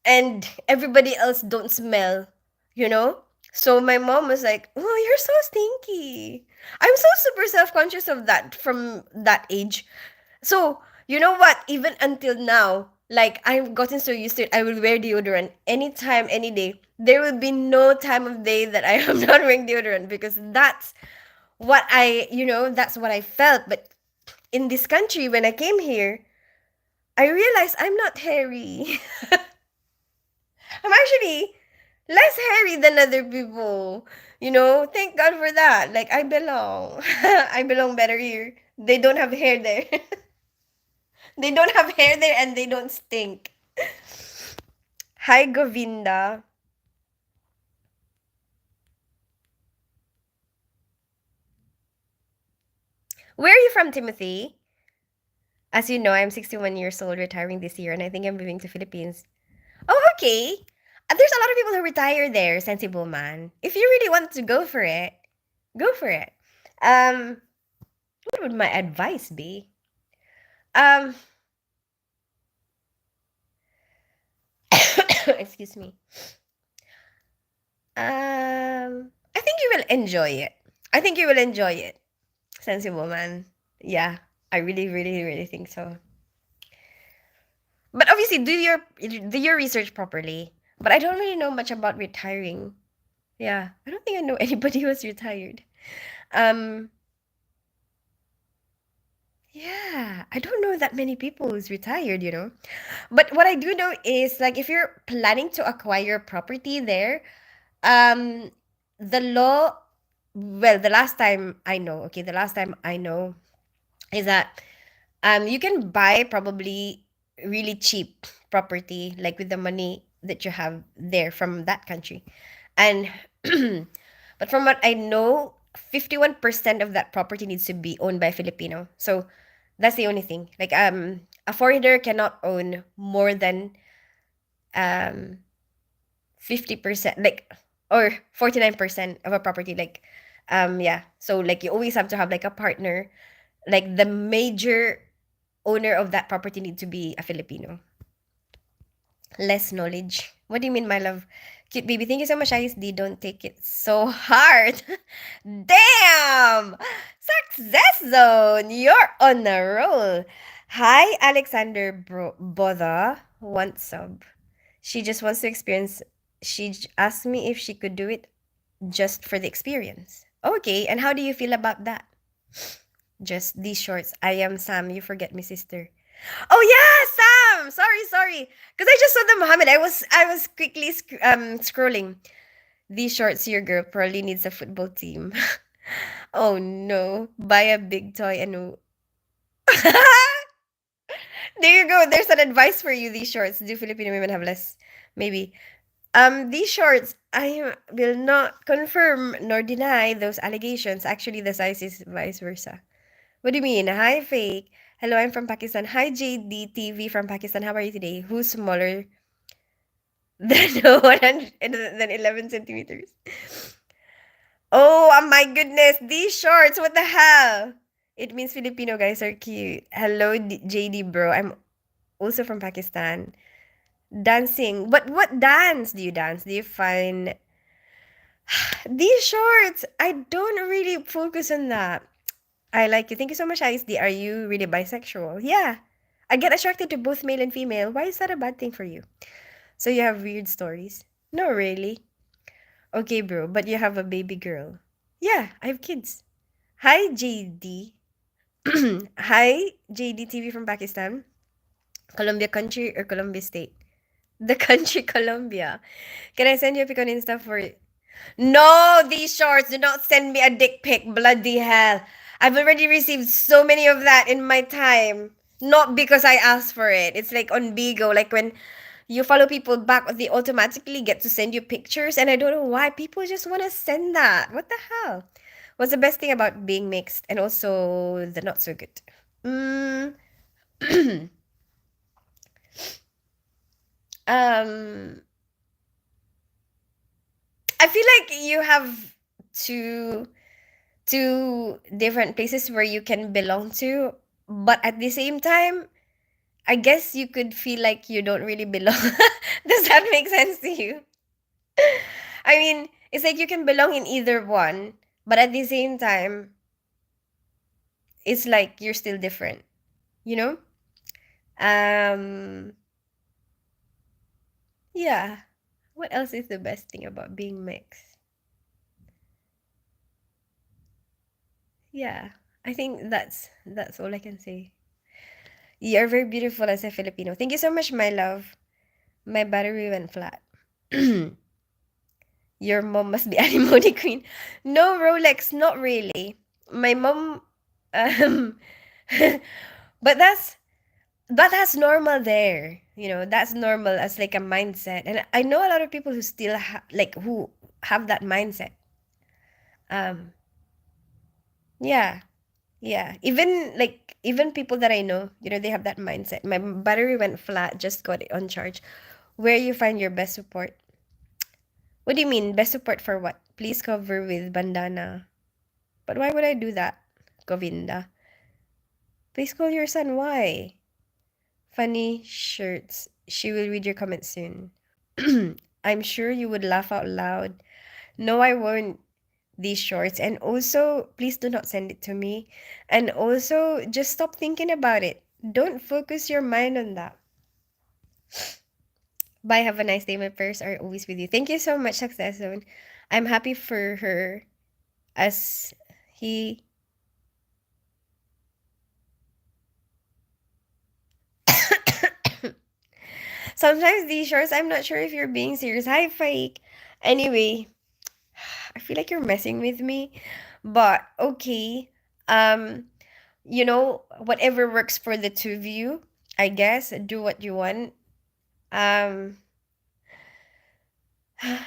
and everybody else don't smell, you know? So my mom was like, "Oh, you're so stinky." I'm so super self-conscious of that from that age. So, you know what? Even until now, like I've gotten so used to it, I will wear deodorant anytime, any day. There will be no time of day that I am not wearing deodorant because that's what that's what I felt. But in this country, when I came here, I realized I'm not hairy. I'm actually less hairy than other people. Thank God for that. Like I belong. I belong better here. They don't have hair there. They don't have hair there and they don't stink. Hi, Govinda. Where are you from, Timothy? As you know, I'm 61 years old, retiring this year, and I think I'm moving to Philippines. Oh, okay. There's a lot of people who retire there, sensible man. If you really want to go for it, go for it. Um, what would my advice be? Um, excuse me. I think you will enjoy it. I think you will enjoy it, sensible man. Yeah, I really, really, really think so. But obviously, do your research properly. But I don't really know much about retiring. Yeah, I don't think I know anybody who's retired. Um, yeah, I don't know that many people who's retired. But what I do know is like if you're planning to acquire property there, um, the law, well, the last time I know is that you can buy probably really cheap property like with the money that you have there from that country. And but from what I know, 51% of that property needs to be owned by Filipino. So that's the only thing. Like a foreigner cannot own more than um 50%, like, or 49% of a property, like, yeah. So like you always have to have like a partner, like the major owner of that property need to be a Filipino. Less knowledge. What do you mean, my love? Cute baby, thank you so much, ISD. Don't take it so hard. Damn! Success zone! You're on a roll. Hi, Alexander Botha. Want sub. She just wants to experience. Asked me if she could do it just for the experience. Okay, and how do you feel about that? Just these shorts. I am Sam. You forget me, sister. Oh yeah, Sam. Sorry, sorry. Because I just saw the Muhammad. I was quickly scrolling. These shorts, your girl probably needs a football team. Oh no. Buy a big toy and there you go. There's an advice for you. These shorts. Do Filipino women have less? Maybe. These shorts, I will not confirm nor deny those allegations. Actually, the size is vice versa. What do you mean? Hi, fake. Hello, I'm from Pakistan. Hi, JDTV from Pakistan. How are you today? Who's smaller than 100, than 11 centimeters? Oh, my goodness. These shorts, what the hell? It means Filipino guys are cute. Hello, JD bro. I'm also from Pakistan. Dancing. What dance do you dance? Do you find these shorts? I don't really focus on that. I like you. Thank you so much, ISD. Are you really bisexual? Yeah. I get attracted to both male and female. Why is that a bad thing for you? So you have weird stories? No, really. Okay, bro, but you have a baby girl. Yeah, I have kids. Hi, JD. Hi, JD TV from Pakistan. Colombia country or Colombia state? The country Colombia. Can I send you a pic on Insta for No, these shorts. Do not send me a dick pic. Bloody hell. I've already received so many of that in my time. Not because I asked for it. It's like on Bigo. Like when you follow people back, they automatically get to send you pictures. And I don't know why people just want to send that. What the hell? What's the best thing about being mixed and also the not so good? Mm, um, I feel like you have to. to different places where you can belong to, but at the same time, I guess you could feel like you don't really belong. Does that make sense to you? I mean, it's like you can belong in either one, but at the same time, it's like you're still different, you know? Um, yeah. What else is the best thing about being mixed? Yeah. I think that's all I can say. You're very beautiful as a Filipino. Thank you so much, my love. My battery went flat. Your mom must be alimony queen. No, Rolex, not really. My mom, um, but that's normal there. That's normal as like a mindset, and I know a lot of people who still like who have that mindset. Um, yeah, yeah. Even people that I know, they have that mindset. My battery went flat. Just got it on charge. Where you find your best support? What do you mean best support for what? Please cover with bandana. But why would I do that, Govinda? Please call your son. Why? Funny shirts. She will read your comments soon. I'm sure you would laugh out loud. No, I won't. These shorts. And also, please do not send it to me. And also, just stop thinking about it. Don't focus your mind on that. Bye. Have a nice day. My prayers are always with you. Thank you so much, Success Zone. I'm happy for her as he. Sometimes these shorts, I'm not sure if you're being serious. Hi, fake. Anyway, I feel like you're messing with me, but okay. Um, whatever works for the two of you, I guess. Do what you want. Um, what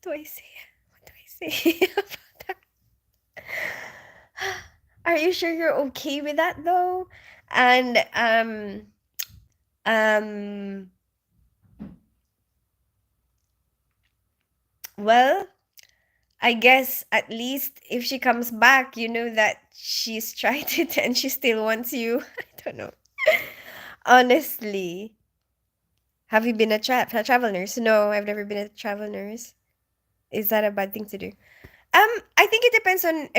do I say? What do I say about that? Are you sure you're okay with that though? And um, well, I guess at least if she comes back, you know that she's tried it and she still wants you. I don't know. Honestly. Have you been a travel nurse? No, I've never been a travel nurse. Is that a bad thing to do? I think it depends on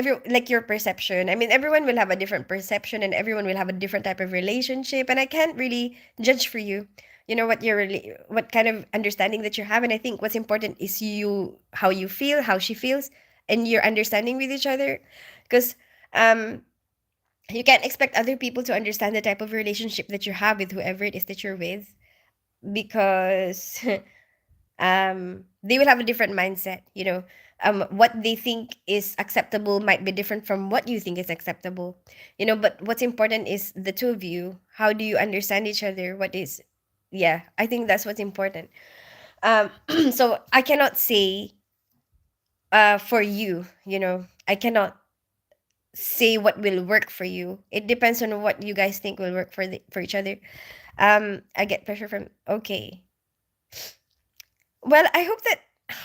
your perception. I mean, everyone will have a different perception and everyone will have a different type of relationship, and I can't really judge for you. You know what kind of understanding that you have, and I think what's important is how you feel, how she feels, and your understanding with each other. Because um you can't expect other people to understand the type of relationship that you have with whoever it is that you're with, because they will have a different mindset. What they think is acceptable might be different from what you think is acceptable. But what's important is the two of you. How do you understand each other? Yeah, I think that's what's important. So I cannot say for you. I cannot say what will work for you. It depends on what you guys think will work for each other. I get pressure from. Okay. Well, I hope that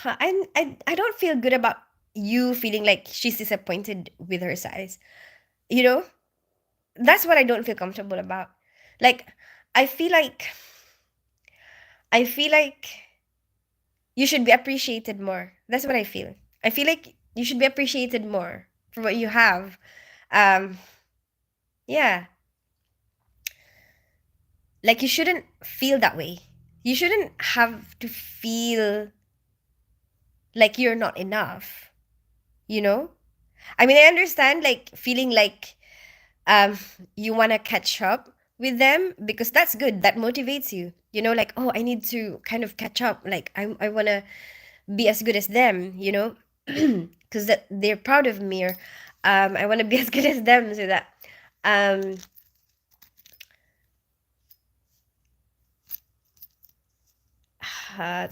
I don't feel good about you feeling like she's disappointed with her size. You know? That's what I don't feel comfortable about. Like I feel like I feel like you should be appreciated more. That's what I feel. I feel like you should be appreciated more for what you have. Um yeah, like you shouldn't feel that way. You shouldn't have to feel like you're not enough, you know? I mean, I understand like feeling like um you want to catch up with them, because that's good. That motivates you. Like, oh, I need to kind of catch up. Like I want to be as good as them, because that they're proud of me, or I want to be as good as them, so that um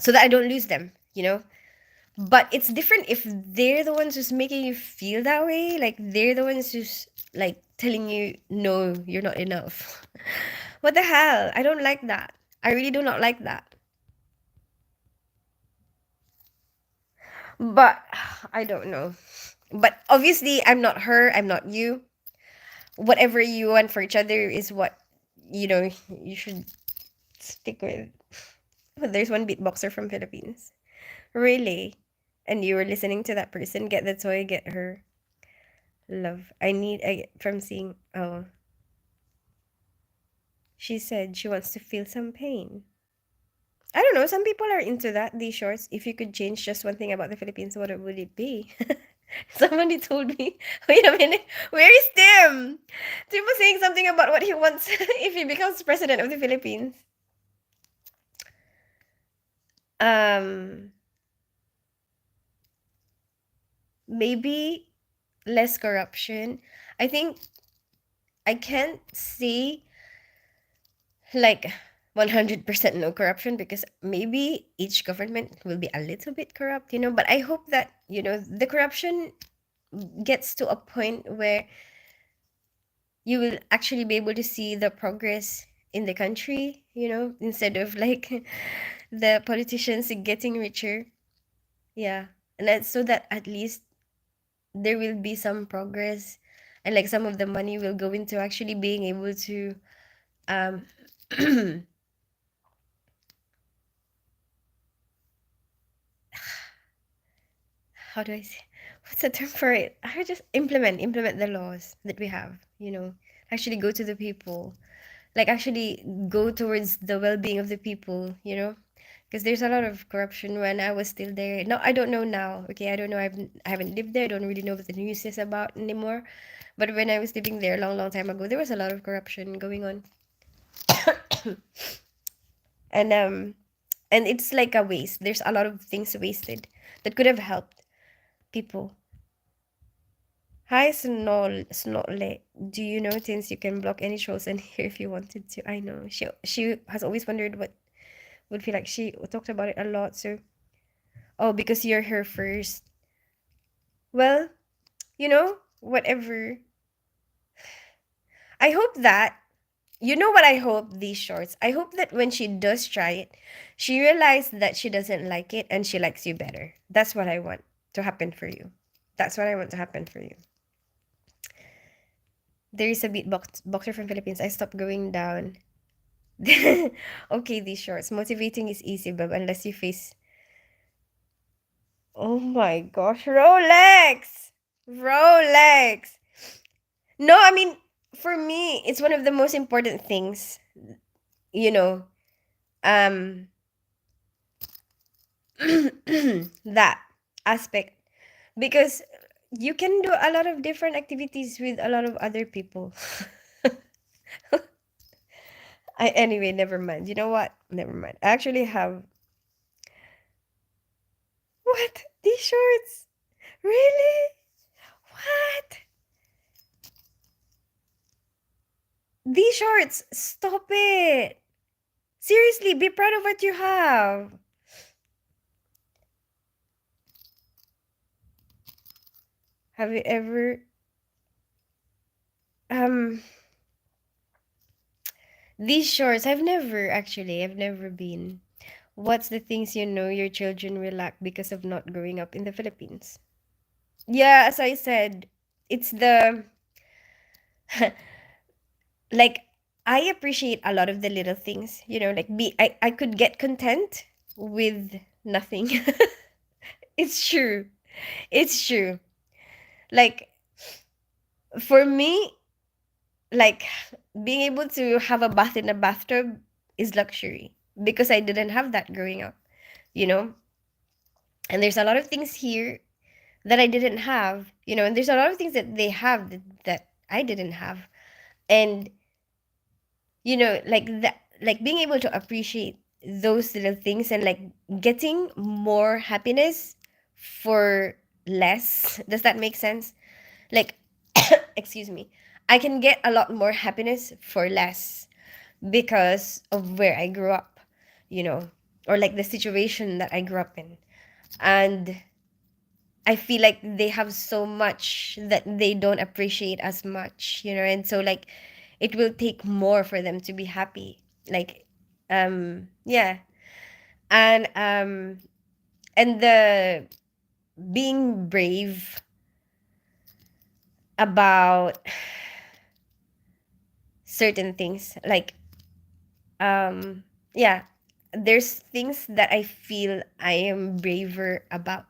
so that I don't lose them, But it's different if they're the ones who's making you feel that way. Like they're the ones who's like telling you, no, you're not enough. What the hell? I don't like that. I really do not like that. But I don't know. But obviously, I'm not her, I'm not you. Whatever you want for each other is what, you should stick with. But there's one beatboxer from Philippines. Really? And you were listening to that person, get the toy, get her love. I get from seeing, oh, she said she wants to feel some pain. I don't know, some people are into that, these shorts. If you could change just one thing about the Philippines, what would it be? Somebody told me, wait a minute, where is Tim? Tim was saying something about what he wants if he becomes president of the Philippines. Um, Maybe less corruption. I think I can't say like 100% no corruption because maybe each government will be a little bit corrupt, but I hope that, the corruption gets to a point where you will actually be able to see the progress in the country, instead of like the politicians getting richer. Yeah. And that, so that at least there will be some progress, and like some of the money will go into actually being able to um how do I say, what's the term for it? I just implement the laws that we have, actually go to the people, like actually go towards the well-being of the people, because there's a lot of corruption when I was still there. No, I don't know now. Okay, I don't know. I haven't lived there. I don't really know what the news is about anymore. But when I was living there a long, long time ago, there was a lot of corruption going on, and it's like a waste. There's a lot of things wasted that could have helped people. Hi, Snotle. Do you know since you can block any trolls in here if you wanted to? I know. She has always wondered what would feel like. She talked about it a lot. So, oh, because you're her first. Well, whatever. I hope that, what I hope these shorts. I hope that when she does try it, she realized that she doesn't like it and she likes you better. That's what I want to happen for you. That's what I want to happen for you. There is a boxer from Philippines. I stopped going down. Okay, these shorts. Motivating is easy, but unless you face. Oh my gosh, Rolex! Rolex! No, I mean, for me, it's one of the most important things, you know, um, that aspect. Because you can do a lot of different activities with a lot of other people. Anyway, never mind. You know what? Never mind. I actually have. What? These shorts? Really? What? These shorts? Stop it. Seriously, be proud of what you have. Have you ever um these shorts? I've never been. What's the things your children will lack because of not growing up in the Philippines? Yeah, as I said, it's the like I appreciate a lot of the little things, like I could get content with nothing. It's true. It's true. Like for me, like being able to have a bath in a bathtub is luxury because I didn't have that growing up, you know? And there's a lot of things here that I didn't have, and there's a lot of things that they have that I didn't have. And like that, like being able to appreciate those little things and like getting more happiness for less. Does that make sense? Like excuse me. I can get a lot more happiness for less because of where I grew up, you know, or like the situation that I grew up in. And I feel like they have so much that they don't appreciate as much, and so like it will take more for them to be happy. Like yeah. And the being brave, about certain things. Like, yeah, there's things that I feel I am braver about,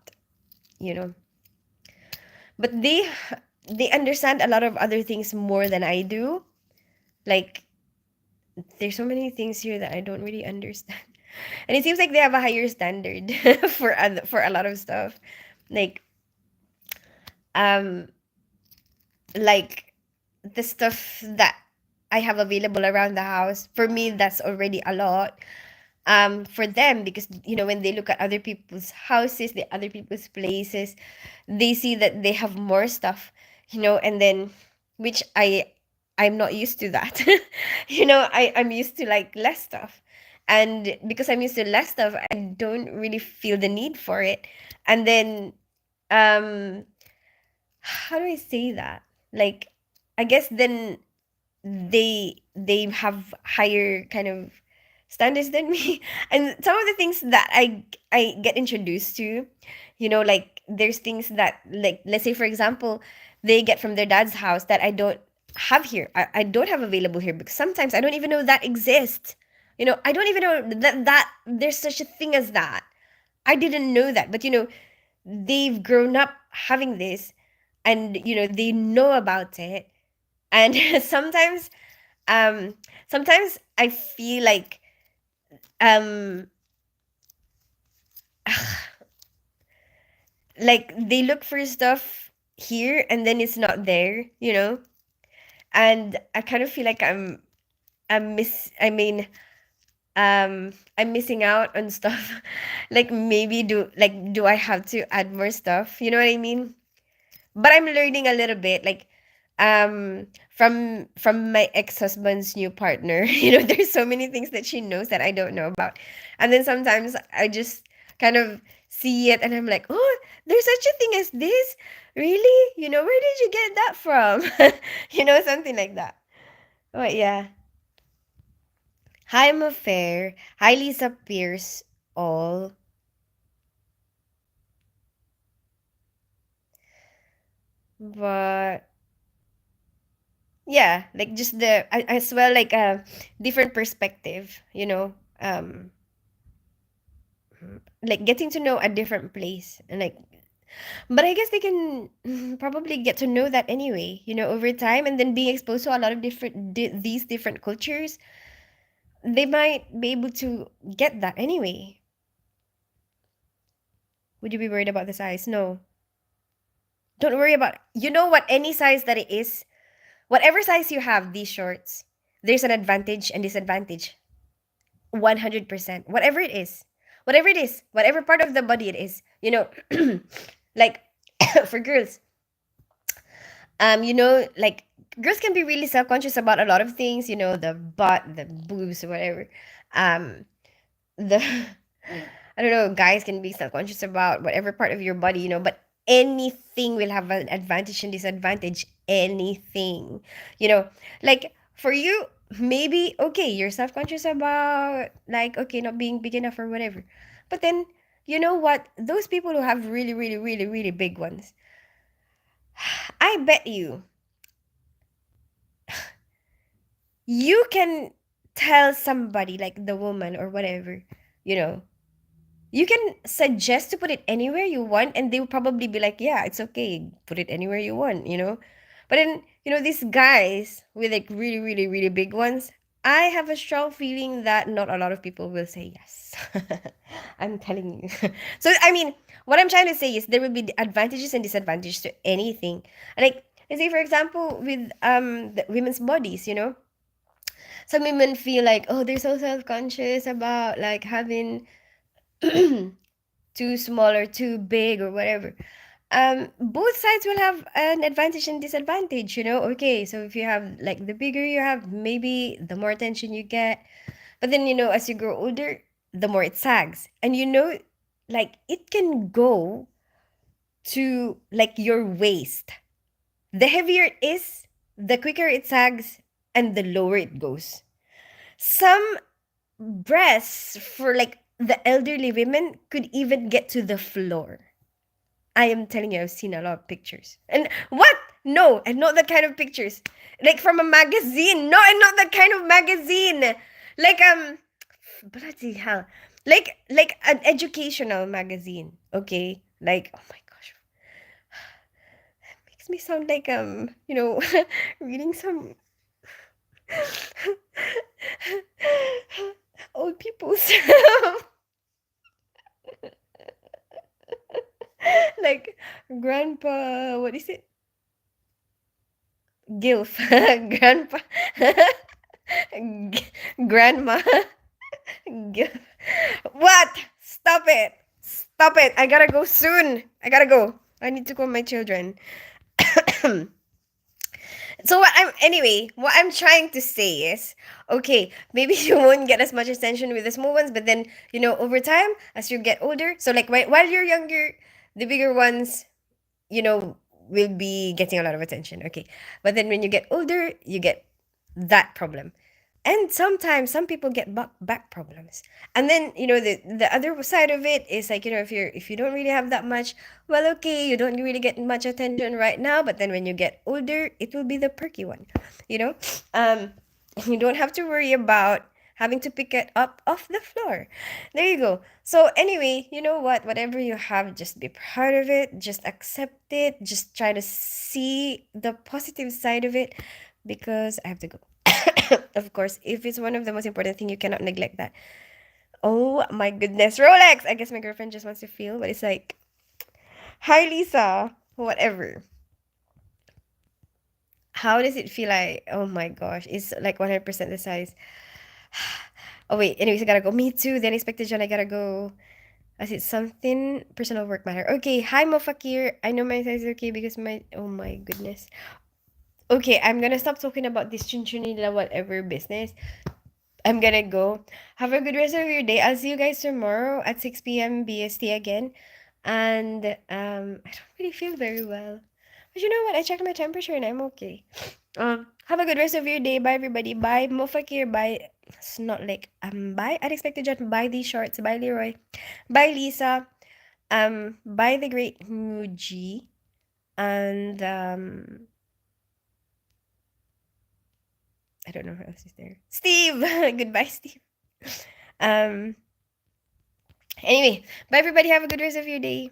you know. But they understand a lot of other things more than I do. Like, there's so many things here that I don't really understand. And it seems like they have a higher standard for a lot of stuff. Like, um like the stuff that I have available around the house, for me that's already a lot. For them, because when they look at other people's houses, the other people's places, they see that they have more stuff, and then, which I'm not used to that. I'm used to like less stuff. And because I'm used to less stuff, I don't really feel the need for it. And then, um how do I say that? Like, I guess then they have higher kind of standards than me. And some of the things that I get introduced to, like there's things that, like, let's say for example, they get from their dad's house that I don't have here. I don't have available here, because sometimes I don't even know that exists. I don't even know that there's such a thing as that. I didn't know that. But they've grown up having this, and they know about it. And um sometimes I feel um like they look for stuff here and then it's not there, and I kind of feel like I'm miss I mean I'm missing out on stuff. Like, maybe do I have to add more stuff, you know what I mean? But I'm learning a little bit, like, from my ex-husband's new partner. There's so many things that she knows that I don't know about. And then sometimes I just kind of see it and I'm like, oh, there's such a thing as this, really? Where did you get that from? Something like that. But yeah. Hi, I'm Fair. Hi, Lisa Pierce. All. But yeah, like, just as well, like a different perspective, like getting to know a different place, and like, but I guess they can probably get to know that anyway, over time, and then being exposed to a lot of these different cultures, they might be able to get that anyway. Would you be worried about the size? No, don't worry about, what, any size that it is, whatever size you have, these shorts, there's an advantage and disadvantage. 100%, whatever it is, whatever part of the body it is, like, for girls, like, girls can be really self-conscious about a lot of things, the butt, the boobs, or whatever. The I don't know, guys can be self-conscious about whatever part of your body, but anything will have an advantage and disadvantage. Anything, like, for you, maybe, okay, you're self-conscious about, like, okay, not being big enough or whatever. But then, you know what, those people who have really, really, really, really big ones, I bet you can tell somebody, like the woman or whatever, you know you can suggest to put it anywhere you want, and they will probably be like, yeah, it's okay, put it anywhere you want. But then, these guys with like really, really, really big ones, I have a strong feeling that not a lot of people will say yes. I'm telling you. So, I mean, what I'm trying to say is there will be advantages and disadvantages to anything. Like, let's say for example, with the women's bodies, some women feel like, oh, they're so self-conscious about like having too small or too big or whatever. Both sides will have an advantage and disadvantage, okay, so if you have, like, the bigger you have, maybe the more attention you get. But then, as you grow older, the more it sags, and like, it can go to like your waist. The heavier it is, the quicker it sags, and the lower it goes. Some breasts for like the elderly women could even get to the floor. I am telling you, I've seen a lot of pictures. And what? No, and not that kind of pictures. Like from a magazine. No, and not that kind of magazine. Like bloody hell. Like an educational magazine. Okay? Like oh my gosh. Makes me sound like reading some old people's like grandpa, what is it? Gilf. Grandpa. G- Grandma. Gilf. What? Stop it. Stop it. I gotta go soon. I gotta go. I need to call my children. So what I'm trying to say is, okay, maybe you won't get as much attention with the small ones, but then over time as you get older, so like while you're younger, the bigger ones, you know, will be getting a lot of attention. Okay, but then when you get older, you get that problem. And sometimes some people get back problems. And then, the other side of it is like, if you don't really have that much, well, okay, you don't really get much attention right now, but then when you get older, it will be the perky one, you know? Um you don't have to worry about having to pick it up off the floor. There you go. So anyway, you know what? Whatever you have, just be proud of it, just accept it, just try to see the positive side of it because I have to go. Of course, if it's one of the most important thing, you cannot neglect that. Oh my goodness, Rolex! I guess my girlfriend just wants to feel, but it's like, hi Lisa, whatever. How does it feel like? Oh my gosh, it's like 100% the size. Oh wait, anyways, I gotta go. Me too. The unexpected John, I gotta go. As it's something personal work matter. Okay, hi Mofakir. I know my size is okay because my oh my goodness. Okay, I'm gonna stop talking about this chinchunila whatever business. I'm gonna go. Have a good rest of your day. I'll see you guys tomorrow at 6 p.m. BST again. And I don't really feel very well. But you know what? I checked my temperature and I'm okay. Have a good rest of your day. Bye everybody. Bye Mofakir. Bye. It's not like bye Unexpected John. Bye these shorts. Bye Leroy. Bye Lisa. Bye the great Muji. And I don't know who else is there. Steve. Goodbye, Steve. Um Anyway, bye everybody. Have a good rest of your day.